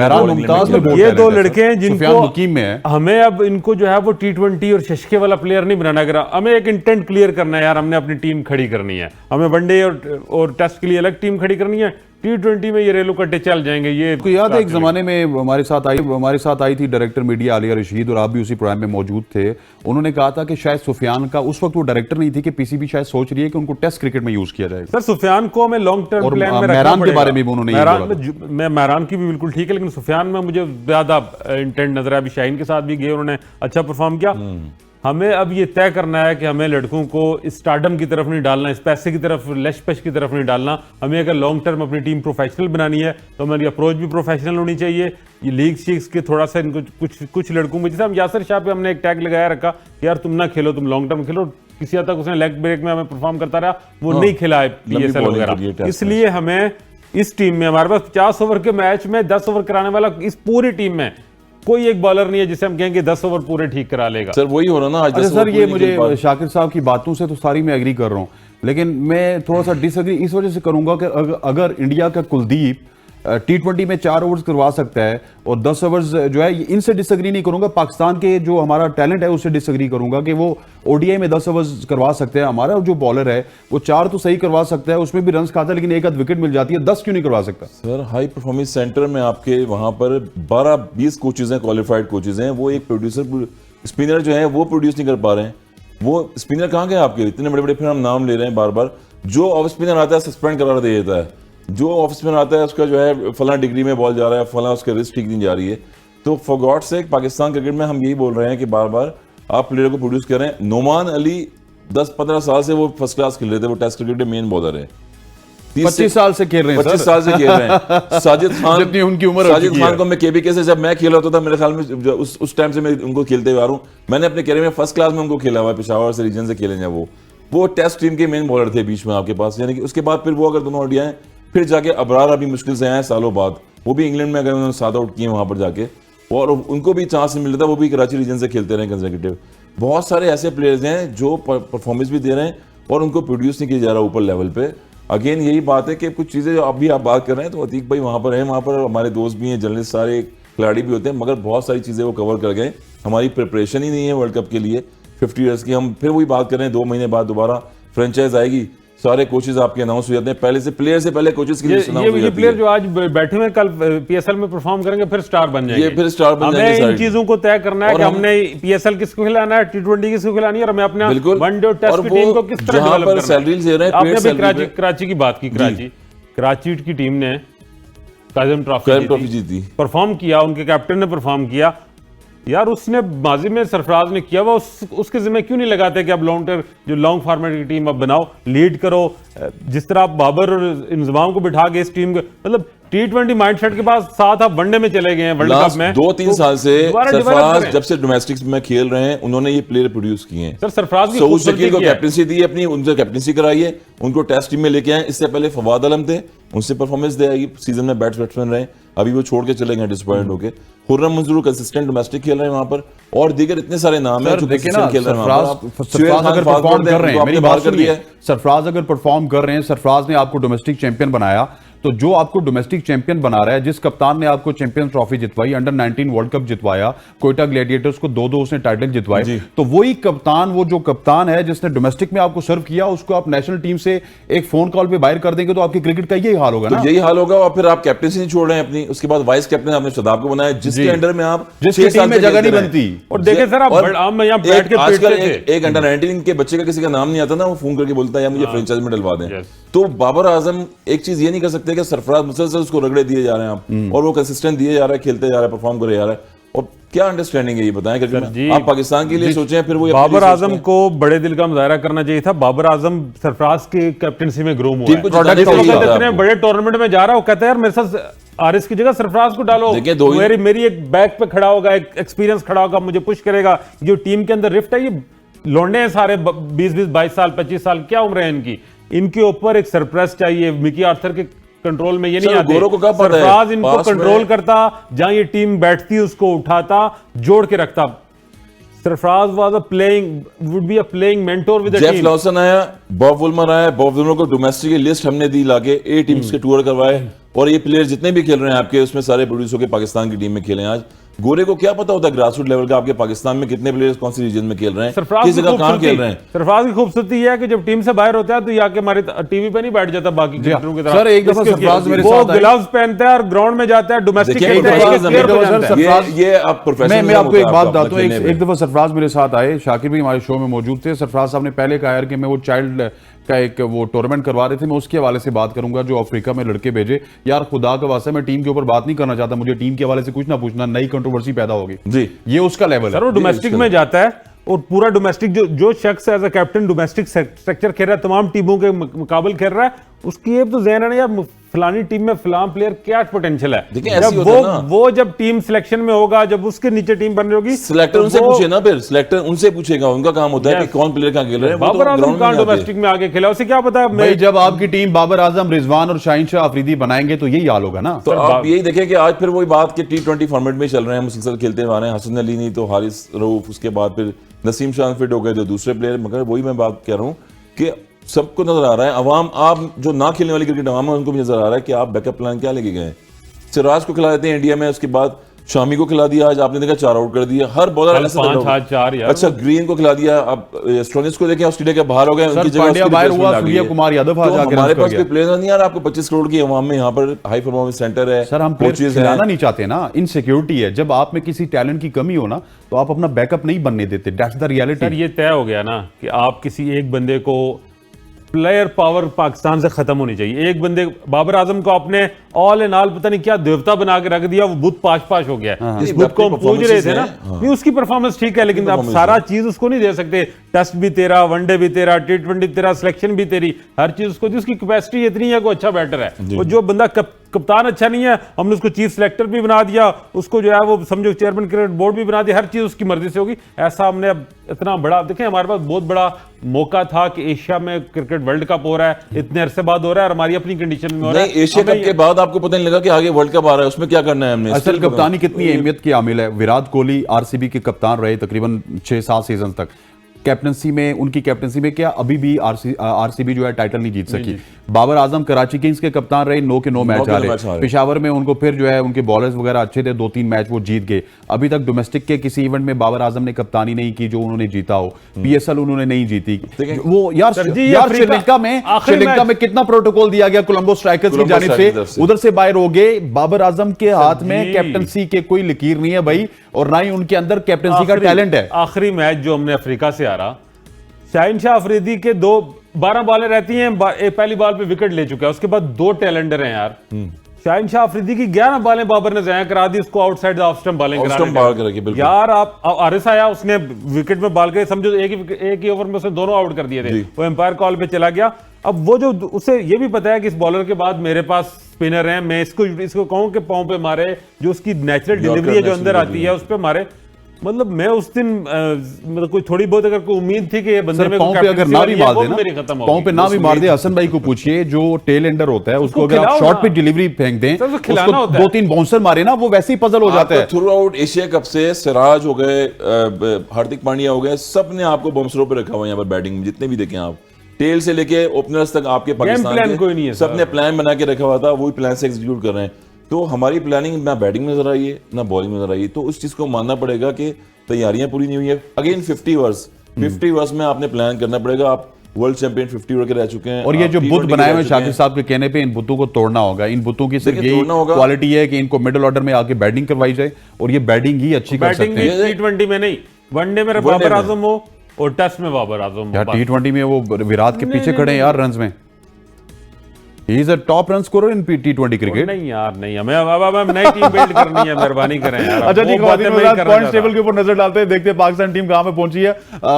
ये दो लड़के हैं जिनको हमें अब इनको जो है वो T20 और शशके वाला प्लेयर नहीं बनाना, अगर हमें एक इंटेंट क्लियर करना है यार, हमने अपनी टीम खड़ी करनी है, हमें वनडे और टेस्ट के लिए अलग टीम खड़ी करनी है, T20 में ये रेलू कट्टे चल जाएंगे। ये आपको याद है एक जमाने में हमारे साथ आई थी डायरेक्टर मीडिया आलिया रशीद, और आप भी उसी प्रोग्राम में मौजूद थे। उन्होंने कहा था कि शायद सुफियान का, उस वक्त वो डायरेक्टर नहीं थी, कि पीसीबी शायद सोच रही है कि उनको टेस्ट क्रिकेट में यूज किया जाएगा। सर सुफियान को हमें लॉन्ग टर्म प्लान में मेहरान के बारे में भी उन्होंने मैं मेहरान की भी बिल्कुल ठीक है, लेकिन सुफियान में मुझे ज्यादा इंटेंट नजर आया। अभी शाहीन के साथ भी गए, उन्होंने अच्छा परफॉर्म किया। हमें अब ये तय करना है कि हमें लड़कों को स्टारडम की तरफ नहीं डालना, इस पैसे की तरफ, लश पेश की तरफ नहीं डालना। हमें अगर लॉन्ग टर्म अपनी टीम प्रोफेशनल बनानी है तो हमारी अप्रोच भी प्रोफेशनल होनी चाहिए। ये लीग शीग्स के थोड़ा सा इनको कुछ लड़कों में, जैसे हम यासर शाह पे हमने एक टैग लगाया रखा कि यार तुम ना खेलो, तुम लॉन्ग टर्म खेलो। किसी हद तक उसने लेग ब्रेक में हमें परफॉर्म करता रहा, वो नहीं खेला PSL वगैरह। इसलिए हमें इस टीम में, हमारे पास 50 ओवर के मैच में 10 ओवर कराने वाला इस पूरी टीम में कोई एक बॉलर नहीं है जिसे हम कहेंगे 10 ओवर पूरे ठीक करा लेगा। सर वही हो रहा ना आज। अच्छा सर, ये मुझे शाकिर साहब की बातों से तो सारी मैं एग्री कर रहा हूँ, लेकिन मैं थोड़ा सा डिसएग्री इस वजह से करूंगा कि अगर इंडिया का कुलदीप T20 में 4 ओवर्स करवा सकता है और 10 ओवर्स जो है, इनसे डिसएग्री नहीं करूंगा। पाकिस्तान के जो हमारा टैलेंट है उससे डिसएग्री करूंगा कि वो ODI में 10 ओवर्स करवा सकते हैं। हमारा जो बॉलर है वो 4 तो सही करवा सकता है, उसमें भी रन्स खाता है, लेकिन एक आध विकेट मिल जाती है, 10 क्यों नहीं करवा सकता? सर हाई परफॉर्मेंस सेंटर में आपके वहां पर 12-20 कोचेज हैं, क्वालिफाइड कोचेज हैं। वो एक प्रोड्यूसर स्पिनर जो है वो प्रोड्यूस नहीं कर पा रहे हैं। वो स्पिनर कहाँ गए आपके? इतने बड़े बड़े फिर हम नाम ले रहे हैं बार बार। जो ऑफ स्पिनर आता है सस्पेंड करा दे देता है, जो ऑफ स्पिनर आता है उसका जो है फला डिग्री में बॉल जा रहा है, फला उसका रिस्ट ठीक नहीं जा रही है। तो for God sake Pakistan cricket में हम यही बोल रहे हैं कि बार बार आप प्लेयर को प्रोड्यूस कर रहे हैं। नोमान अली 10-15 साल से वो फर्स्ट क्लास खेल रहे थे, वो टेस्ट क्रिकेट में मेन बॉलर है। 25 साल से खेल रहे हैं, 25 साल से खेल रहे हैं। साजिद खान, जितनी उनकी उम्र हो साजिद चुकी खान है। को मैं KBK से जब मैं खेल रहा था मेरे ख्याल में उस टाइम से मैं उनको खेलते हुए आ रहा हूँ। मैंने अपने कैरियर में फर्स्ट क्लास में उनको खेला हुआ है, पेशावर से रीजन से खेले हैं। वो टेस्ट टीम के मेन बॉलर थे बीच में आपके पास, यानी कि उसके बाद फिर वो अगर दोनों ODI हैं, फिर जाके अबरार अभी मुश्किल से आए सालों बाद, वो भी इंग्लैंड में अगर उन्होंने 7 आउट किए वहां पर जाके, और उनको भी चांस नहीं मिल रहा था, वो भी कराची रीजन से खेलते रहे कंसेक्यूटिव। बहुत सारे ऐसे प्लेयर्स हैं जो परफॉर्मेंस भी दे रहे हैं और उनको प्रोड्यूस नहीं किया जा रहा ऊपर लेवल पे। अगेन यही बात है कि कुछ चीज़ें जो अभी आप बात कर रहे हैं, तो अतीक भाई वहाँ पर हैं, वहाँ पर हमारे दोस्त भी हैं, जर्नलिस्ट सारे खिलाड़ी भी होते हैं, मगर बहुत सारी चीज़ें वो कवर कर गए। हमारी प्रिपरेशन ही नहीं है वर्ल्ड कप के लिए 50 ईयर्स की। हम फिर वही बात कर रहे हैं, 2 महीने बाद दोबारा फ्रेंचाइज आएगी, सारे कोचेज आपके अनाउंस हो जाते हैं, पहले से प्लेयर से पहले कोचेस की लिस्ट अनाउंस हो ये जाती प्लेयर है। जो आज बैठे हुए कल PSL में परफॉर्म करेंगे फिर स्टार बन जाएंगे। ये फिर स्टार बन हमें जाएंगे इन सारे। चीजों को तय करना है और कि हम- हमने PSL किसको खिलाना है, T20 किसको खिलानी है, और हमें अपने बिल्कुल। वनडे और टेस्ट और की वो टीम को किस तरह जहां डेवलप पर करना है। सैलरीज दे रहे हैं, आपने paid अभी salary पे- कराची की बात की। कराची की टीम ने काज़म ट्रॉफी ट्रॉफी जीती। परफॉर्म किया, उनके कैप्टन ने परफॉर्म किया। यार उसने माजी में सरफराज ने किया, वो उसके जिम्मे क्यों नहीं लगाते कि अब लॉन्ग फॉर्मेट की टीम अब बनाओ, लीड करो। जिस तरह आप बाबर और इंजमाम को बिठा के इस टीम को, मतलब T20 माइंडसेट के बाद साथ आप वनडे में चले गए हैं वर्ल्ड कप में। 2-3 साल से दोबारा develop सरफराज करें। जब से डोमेस्टिक्स में खेल रहे हैं, उन्होंने ये प्लेयर प्रोड्यूस किए हैं। सर सरफराज की सऊद खूबसूरती शकील को क्या है? कैप्टनसी दी है अपनी, उनसे कैप्टनसी कराई है, उनको टेस्ट टीम में लेके आए। इससे पहले फवाद आलम थे, उनसे परफॉर्मेंस दे आई, सीजन में बैट्समैन रहे, अभी वो छोड़ के चले गए डिसअपॉइंट होके। खुर्रम मंजूर कंसिस्टेंट डोमेस्टिक खेल रहे हैं वहां पर, और दीगर इतने सारे नाम हैं सर जो देखिए ना, consistent खेल रहे हैं वहां पर। सरफराज अगर परफॉर्म कर रहे हैं, मेरी बात कर दिया सुनिए, सरफराज अगर परफॉर्म कर रहे हैं, सरफराज ने आपको डोमेस्टिक चैंपियन बनाया, तो जो आपको डोमेस्टिक चैंपियन बना रहा है, जिस कप्तान ने आपको चैंपियंस ट्रॉफी जितवाई, अंडर 19 वर्ल्ड कप जितवाया, कोयटा ग्लैडिएटर्स को 2-2 उसने टाइटल जितवाए, तो वही कप्तान, वो जो कप्तान है जिसने डोमेस्टिक में आपको सर्व किया, उसको आप नेशनल टीम से एक फोन कॉल पे बाहर कर देंगे, तो आपकी क्रिकेट का यही हाल होगा ना। तो यही हाल होगा। और फिर आप कैप्टनसी नहीं छोड़ रहे हैं अपनी, उसके बाद वाइस कैप्टन आपने शदाब को बनाया, जिसके अंडर में आप जिसकी 6 टीम साल में से जगह खेलते नहीं रहे। बनती। और देखे सर, आप और हम यहाँ बैठ के आजकल पीटते थे। एक अंडर 19 के बच्चे का किसी का नाम नहीं आता ना, वो फोन करके बोलता है यार मुझे फ्रेंचाइज में डलवा दें। Yes. तो बाबर आजम एक चीज ये नहीं कर सकते कि सरफराज मुसलसल उसको रगड़े दिए जा रहे हैं आप, और वो कंसिस्टेंट दिए जा रहा है, खेलते जा रहा है, परफॉर्म करे जा रहा है। और क्या अंडरस्टैंडिंग है ये बताएं क्रिकेट में? आप पाकिस्तान के लिए सोचें, फिर वो अपने बाबर लिए आजम सोचते हैं। को बड़े दिल का मुजाहरा करना चाहिए था। बाबर आजम सरफराज की कैप्टनसी में ग्रूम हुआ टीम है। को जिताने जिस के लिए वक्त आता है इतने आपको। बड़े टूर्नामेंट में जा रहा है, वो कहता है यार मेरे साथ आरिस की जगह सरफराज को डालो, देखिए, दो ही- मेरी एक बैक पे खड़ा होगा, एक एक्सपीरियंस खड़ा होगा, मुझे पुश करेगा। जो टीम के अंदर रिफ्ट है, ये लौंडे हैं सारे 20-20, 22 साल, 25 साल, क्या उम्र है इनकी? इनके ऊपर एक सरप्राइज चाहिए। मिकी आर्थर के कंट्रोल में ये नहीं सर, आते। गौरव को क्या पता है? सरफराज इनको पास में- कंट्रोल करता, जहां ये टीम बैठती उसको उठाता, जोड़ के रखता। Sarfaraz was would be a playing mentor with the Jeff team. Lawson आया, बॉब वुलमर आया, बॉब वुलमर को डोमेस्टिक की लिस्ट हमने दी लाके, 8 टीम्स के टूर करवाए, और ये प्लेयर जितने भी खेल रहे हैं आपके, उसमें सारे प्रोड्यूस होकर पाकिस्तान की टीम में खेले हैं। आज गोरे को क्या पता होता है ग्रासरूट लेवल का आपके पाकिस्तान में कितने प्लेयर्स कौन सी रीजन में खेल रहे हैं, सरफराज किस की जगह कहां खेल रहे हैं। सरफराज की खूबसूरती यह है कि जब टीम से बाहर होता है तो ये आके हमारे टीवी पे नहीं बैठ जाता बाकी क्रिकेटरों की तरह। सर, एक दफा इसके- सरफराज मेरे वो साथ आए। ग्लव्स पहनता है और ग्राउंड में जाता है, डोमेस्टिक देखिए, खेलता है, सरफराज एक player एक को दफा जानता है। सरफराज- ये आप प्रोफेशनल मैं आपको एक बात बताता हूँ। एक दफा सरफराज मेरे साथ आए, शाकिर भी हमारे शो में मौजूद थे। सरफराज साहब ने पहले कहा यार कि मैं वो चाइल्ड का एक वो टूर्नामेंट करवा रहे थे, मैं उसके हवाले से बात करूंगा जो अफ्रीका में लड़के भेजे। यार खुदा का वास्ता, मैं टीम के ऊपर बात नहीं करना चाहता, मुझे टीम के हवाले से कुछ ना पूछना, नई कंट्रोवर्सी पैदा होगी। जी, ये उसका लेवल सर है। वो डोमेस्टिक में जाता है और पूरा डोमेस्टिक जो शख्स as a captain domestic structure खेल रहा है, तमाम टीमों के मुकाबले खेल रहा है, उसकी ये तो जहन है ना यार, फलानी टीम में फलां प्लेयर क्या पोटेंशियल है। देखिए, ऐसे ही जब होता है ना। वो जब टीम सिलेक्शन में होगा, जब उसके नीचे टीम बन रही होगी, सिलेक्टर तो उनसे वो- पूछे ना, फिर सिलेक्टर उनसे पूछेगा, उनका काम होता है कि कौन प्लेयर कहाँ खेल रहे हैं। वो तो बाबर आजम ग्राउंड में कहाँ नहीं आते। डोमेस्टिक में आगे खेला, उसे क्या पता। भाई जब आपकी टीम बाबर आजम, रिजवान और शाहीन शाह अफरीदी बनाएंगे तो यही हाल होगा ना। तो आप यही देखें कि आज फिर वही बात कि T20 फॉर्मेट में चल रहे हैं, मुसलसल खेलते हुए आ रहे हैं। हसन अली नहीं तो हारिस रऊफ, उसके बाद फिर नसीम शाह फिट हो गए जो दूसरे प्लेयर। मगर वही मैं बात कह रहा हूँ कि सबको नजर आ रहा है, अवाम, आप जो ना खेलने वाली क्रिकेट अवाम है उनको भी नजर आ रहा है कि आप बैकअप प्लान क्या लेके गए। सिराज को खिला देते हैं इंडिया में, उसके बाद शामी को खिला दिया, आज आपने देखा 4 आउट कर दिया। हर बॉलर कल 5 आज 4 यार। अच्छा, ग्रीन को खिला दिया। अब स्टोनिस को देखें, ऑस्ट्रेलिया के बाहर हो गए, उनकी जगह पांड्या उसकी बाहर replacement हुआ, आ गई सूर्य है। कुमार यादव तो आज आके हमारे रन पास कर कोई गया। प्लेयर नहीं यार, आपको 25 करोड़ की अवाम में यहाँ पर हाई परफॉर्मेंस सेंटर है। सर हम प्लेयर coaches खिलाना हैं। नहीं चाहते ना, इनसिक्योरिटी है। जब आप में किसी टैलेंट की कमी हो ना तो आप अपना बैकअप नहीं बनने देते। That's the sir reality. ये तय हो गया ना कि आप किसी एक बंदे को, प्लेयर पावर पाकिस्तान से खत्म होनी चाहिए। एक बंदे, बाबर आजम को आपने ऑल एंड ऑल पता नहीं क्या देवता बना के रख दिया, वो बुत पाश पाश हो गया है। जिस बुत को हम पूज रहे थे ना, नहीं उसकी परफॉर्मेंस ठीक है, लेकिन आप सारा चीज उसको नहीं दे सकते। टेस्ट भी तेरा, वनडे भी तेरा, T20 तेरा, सिलेक्शन भी तेरी, हर चीज उसको, जिसकी कैपेसिटी इतनी है, वो अच्छा बैटर है। वो जो बंदा कप्तान अच्छा नहीं है, हमने उसको चीफ सिलेक्टर भी बना दिया, उसको जो है वो समझो चेयरमैन क्रिकेट बोर्ड भी बना दिया, हर चीज उसकी मर्जी से होगी। ऐसा हमने अब इतना बड़ा, देखें हमारे पास बहुत बड़ा मौका था कि एशिया में क्रिकेट वर्ल्ड कप हो रहा है, इतने अरसे बाद हो रहा है और हमारी अपनी कंडीशन में हो रहा है। नहीं, एशिया कप के बाद आपको पता नहीं लगा कि आगे वर्ल्ड कप आ रहा है, उसमें क्या करना है हमने। असल कप्तानी कितनी अहमियत की आमिल है। विराट कोहली आरसीबी के कप्तान रहे तकरीबन 6-7 सीजन तक। कैप्टनसी में, उनकी कैप्टनसी में क्या अभी भी आरसीबी जो है टाइटल नहीं जीत सकी। बाबर आजम कराची किंग्स के कप्तान रहे, 9 के 9 मैच हारे। पेशावर में उनको फिर जो है उनके बॉलर्स वगैरह अच्छे थे, 2-3 मैच वो जीत गए। अभी तक डोमेस्टिक के किसी इवेंट में बाबर आजम ने कप्तानी नहीं की जो उन्होंने जीता हो। पीएसएल उन्होंने नहीं जीती। वो यार श्रीलंका में कितना प्रोटोकॉल दिया गया कोलंबो स्ट्राइकर्स की जानिब से, उधर से बाहर हो गए। बाबर आजम के हाथ में कैप्टनसी के कोई लकीर नहीं है भाई, और ना ही उनके अंदर कैप्टनसी का टैलेंट है। आखिरी मैच जो हमने अफ्रीका से हारा, शाहीन शाह अफरीदी के 12 बॉलें रहती हैं, पहली बॉल पे विकेट ले चुका है, उसके बाद 2 टेलेंडर हैं यार। शाहीन शाह अफरीदी की 11 बॉलें बाबर ने ज़ाया करा दी, उसको आउटसाइड ऑफ स्टंप बॉलिंग यार। आप आरिस आया, उसने विकेट में बॉल के समझो एक ही ओवर में उसने दोनों आउट कर दिए थे, वो एम्पायर कॉल पे चला गया। अब वो जो उसे ये भी पता है कि इस बॉलर के बाद मेरे पास स्पिनर हैं, मैं इसको कहूं कि पांव पे मारे, जो उसकी नेचुरल डिलीवरी है जो अंदर आती है उस पे मारे। मतलब मैं उस दिन मतलब कोई थोड़ी बहुत अगर कोई उम्मीद थी कि ये बंदे में पांव पे अगर ना भी मार दे ना, खत्म हो पांव पे ना भी मार दे, हसन भाई को पूछिए जो टेल एंडर होता है, उसको अगर आप शॉर्ट पे डिलीवरी फेंक दें, उसको 2-3 बाउंसर मारे ना, वो वैसे ही पजल हो जाता है। थ्रू आउट एशिया कप से सिराज हो गए, हार्दिक पांड्या हो गए, सब ने आपको बॉम्सरों पे रखा हुआ है यहाँ पर बैटिंग में, जितने भी देखें आप, टेल से लेके ओपनर्स तक आपके पाकिस्तान के सबने प्लान बना के रखा हुआ था, वही प्लान से एग्जीक्यूट कर रहे हैं। तो हमारी प्लानिंग ना बैटिंग में नजर आई है ना बॉलिंग में नजर आई है, तो उस चीज को मानना पड़ेगा कि तैयारियां पूरी नहीं हुई है। अगेन 50 ओवर्स में आपने प्लान करना पड़ेगा। आप वर्ल्ड चैंपियन 50 ओवर के रह चुके हैं, और ये जो बुत बनाए हुए शाकिर साहब के कहने पे इन बुतों को तोड़ना होगा। इन बुतों की सिर्फ यही क्वालिटी है कि इनको मिडिल ऑर्डर में आके बैटिंग करवाई जाए, और ये बैटिंग ही अच्छी कर सकते हैं। T20 में नहीं, वनडे में बाबर आजम हो और टेस्ट में बाबर आजम हो। T20 में वो विराट के पीछे खड़े हैं यार रन्स में। He is a top run scorer in T20 cricket. नहीं यार नहीं, हमें अब नई टीम बिल्ड करनी है, मेहरबानी करें यार। अच्छा ठीक है, पॉइंट्स टेबल के ऊपर नजर डालते हैं, देखते हैं पाकिस्तान टीम कहां पे पहुंची है।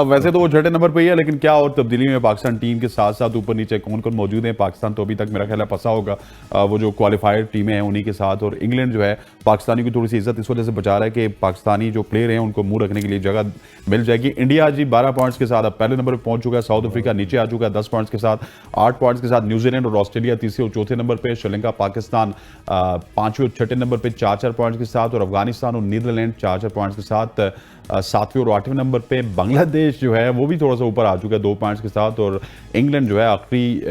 वैसे तो वो 6ठे नंबर पे ही है, लेकिन क्या और तब्दीली में पाकिस्तान टीम के साथ साथ ऊपर नीचे कौन कौन मौजूद है। पाकिस्तान तो अभी तक मेरा ख्याल है फंसा होगा वो जो क्वालिफाइड टीमें हैं उन्हीं के साथ, और इंग्लैंड जो है पाकिस्तानी की थोड़ी सी इज्जत इस वजह से बचा रहा है कि पाकिस्तानी जो प्लेयर हैं उनको मुंह रखने के लिए जगह मिल जाएगी। इंडिया जी 12 पॉइंट्स के साथ अब पहले नंबर पर पहुंच चुका है। साउथ अफ्रीका नीचे आ चुका है 10 पॉइंट्स के साथ। 8 पॉइंट्स के साथ न्यूजीलैंड और ऑस्ट्रेलिया तीसरे और चौथे नंबर पे। श्रीलंका पाकिस्तान 5वें और 6ठे नंबर पे 4-4 पॉइंट्स के साथ, और अफगानिस्तान और नीदरलैंड 4-4 पॉइंट्स के साथ 7वें और 8वें नंबर पे। बांग्लादेश जो है वो भी थोड़ा सा ऊपर आ चुका है 2 पॉइंट्स के साथ, और इंग्लैंड जो है आखिरी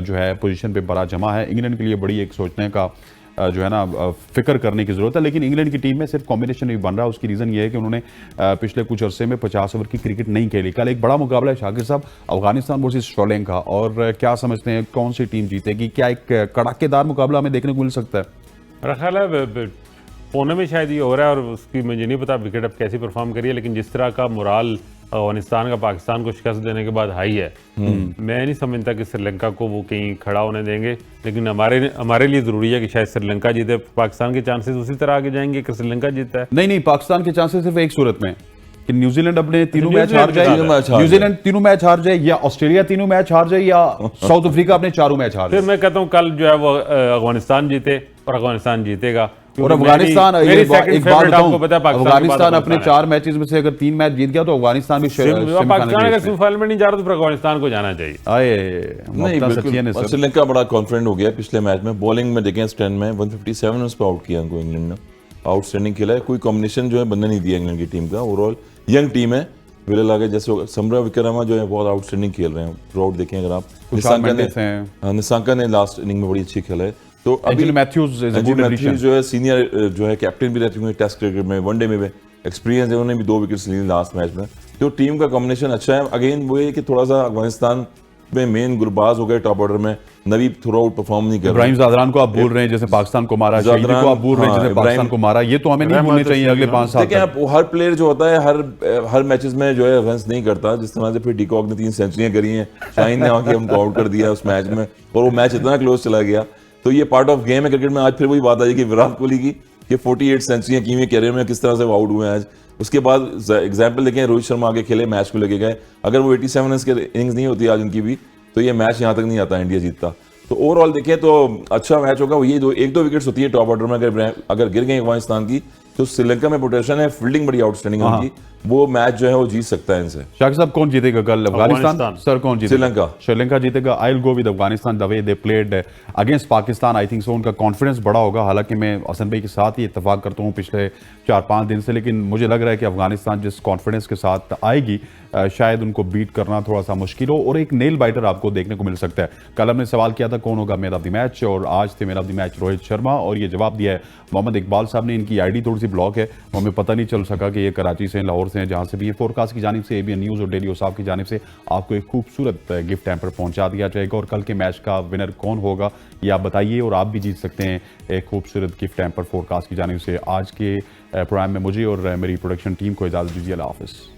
जो है पोजीशन पे बड़ा जमा है। इंग्लैंड के लिए बड़ी एक सोचने का जो है ना फिक्र करने की जरूरत है, लेकिन इंग्लैंड की टीम में सिर्फ कॉम्बिनेशन नहीं बन रहा। उसकी रीजन ये है कि उन्होंने पिछले कुछ अरसे में 50 ओवर की क्रिकेट नहीं खेली। कल एक बड़ा मुकाबला है शाकिर साहब, अफगानिस्तान वर्सेस श्रीलंका, और क्या समझते हैं कौन सी टीम जीतेगी? क्या एक कड़ाकेदार मुकाबला हमें देखने को मिल सकता है? मेरा ख्याल है पुणे में शायद ये हो रहा है, और उसकी मुझे नहीं पता विकेट अब कैसी परफॉर्म करिए, लेकिन जिस तरह का मोराल अफगानिस्तान का पाकिस्तान को शिकस्त देने के बाद हाई है, मैं नहीं समझता कि श्रीलंका को वो कहीं खड़ा होने देंगे। लेकिन हमारे लिए जरूरी है कि शायद श्रीलंका जीते। पाकिस्तान के चांसेस उसी तरह आगे जाएंगे कि श्रीलंका जीतता है। नहीं, पाकिस्तान के चांसेस सिर्फ एक सूरत में, कि न्यूजीलैंड अपने तीनों मैच न्यूजीलैंड हार जाए, तीनों मैच हार न्यूजीलैंड तीनों मैच हार जाए, या ऑस्ट्रेलिया तीनों मैच हार जाए, या साउथ अफ्रीका अपने चारों मैच हार फिर जाए? मैं कहता हूँ कल जो है वो अफगानिस्तान जीते और अफगानिस्तान जीतेगा। और क्योंकि अफगानिस्तान, मेरी एक second बात favorite आपको पता है बताऊं, पाकिस्तान के बाद अफगानिस्तान अपने अफगानिस्तान 4 मैचेस में से अगर 3 मैच जीत गया तो अफगानिस्तान भी है। पाकिस्तान अगर सेमीफाइनल सेमीफाइनल में नहीं जा रहा तो फिर अफगानिस्तान को जाना चाहिए। आए नहीं ममता सचिन है बिल्कुल, सर। श्रीलंका बड़ा कॉन्फिडेंट हो गया पिछले मैच में। बॉलिंग में देखें स्टैंड में 157 रन पे आउट किया उनको इंग्लैंड ने, आउटस्टैंडिंग खेला है। कोई कॉम्बिनेशन जो है बनने नहीं दिया इंग्लैंड की टीम का। ओवरऑल यंग टीम है, विले लागे जैसे समरा विक्रमा जो है बहुत आउटस्टैंडिंग खेल रहे हैं थ्रू आउट। देखें अगर आप, निशांका ने लास्ट इनिंग में बड़ी अच्छी खेला है। तो Angelo Mathews is a good addition. जो है सीनियर जो है कैप्टन भी रह चुके हैं टेस्ट क्रिकेट में, वनडे में भी एक्सपीरियंस है, उन्होंने भी 2 विकेट्स ली लास्ट मैच में। तो टीम का कॉम्बिनेशन अच्छा है। अगेन वो है कि थोड़ा सा अफगानिस्तान में मेन गुरबाज हो गए टॉप ऑर्डर में, नबी थ्रू आउट परफॉर्म नहीं कर रहे। इब्राहिम ज़ादरान को आप बोल रहे हैं जैसे पाकिस्तान को मारा, शहीदी को आप बोल रहे हैं जैसे पाकिस्तान को मारा, ये तो हमें नहीं बोलने चाहिए अगले 5 साल देखिए आप, हर प्लेयर जो होता है हर मैचेस में जो है रन्स नहीं करता। जिस तरह से फिर डिकॉक ने 3 सेंचुरियां करी हैं, शाहीन ने आके हमको आउट कर दिया उस मैच में, और वो मैच इतना क्लोज चला गया। तो ये पार्ट ऑफ गेम है क्रिकेट में। आज फिर वही बात आई कि विराट कोहली की कि 48 सेंचुरियां की हुई कैरियर में, किस तरह से वो आउट हुए आज। उसके बाद एग्जाम्पल देखें, रोहित शर्मा आगे खेले, मैच को लेके गए। अगर वो 87 रन के इनिंग्स नहीं होती आज उनकी भी, तो ये मैच यहाँ तक नहीं आता, इंडिया जीतता। तो ओवरऑल देखें तो अच्छा मैच होगा। ये 1-2 विकेट्स होती है टॉप ऑर्डर में, अगर गिर गई अफगानिस्तान की तो श्रीलंका में पोटेंशियल है, फील्डिंग बड़ी आउटस्टैंडिंग है उनकी, वो मैच जो है वो जीत सकता है इनसे। शाकिब साहब कौन जीतेगा कल? अफगानिस्तान सर? कौन जीतेगा? श्रीलंका। श्रीलंका जीतेगा। I will go with Afghanistan the way they played against Pakistan. I think so उनका कॉन्फिडेंस बड़ा होगा। हालांकि मैं हसन भाई के साथ ही इत्तेफाक करता हूं पिछले 4-5 दिन से, लेकिन मुझे लग रहा है कि अफगानिस्तान जिस कॉन्फिडेंस के साथ आएगी शायद उनको बीट करना थोड़ा सा मुश्किल हो, और एक नेल बाइटर आपको देखने को मिल सकता है। कल हमने सवाल किया था कौन होगा मैन ऑफ द मैच, और आज थे man of the match Rohit Sharma, और ये जवाब दिया है मोहम्मद इकबाल साहब ने। इनकी आईडी थोड़ी सी ब्लॉक है, हमें पता नहीं चल सका कि ये कराची से, लाहौर से हैं, जहां से भी। ये फोरकास्ट की जानिब से, एबीएन न्यूज़ और डेली ओसाफ की जानिब से आपको एक खूबसूरत गिफ्ट हैम्पर पहुंचा दिया जाएगा। और कल के मैच का विनर कौन होगा ये आप बताइए, और आप भी जीत सकते हैं एक खूबसूरत गिफ्ट हैम्पर फोरकास्ट की जानिब से। आज के प्रोग्राम में मुझे और मेरी प्रोडक्शन टीम को इजाज़त दीजिए। अल्लाह हाफ़िज़।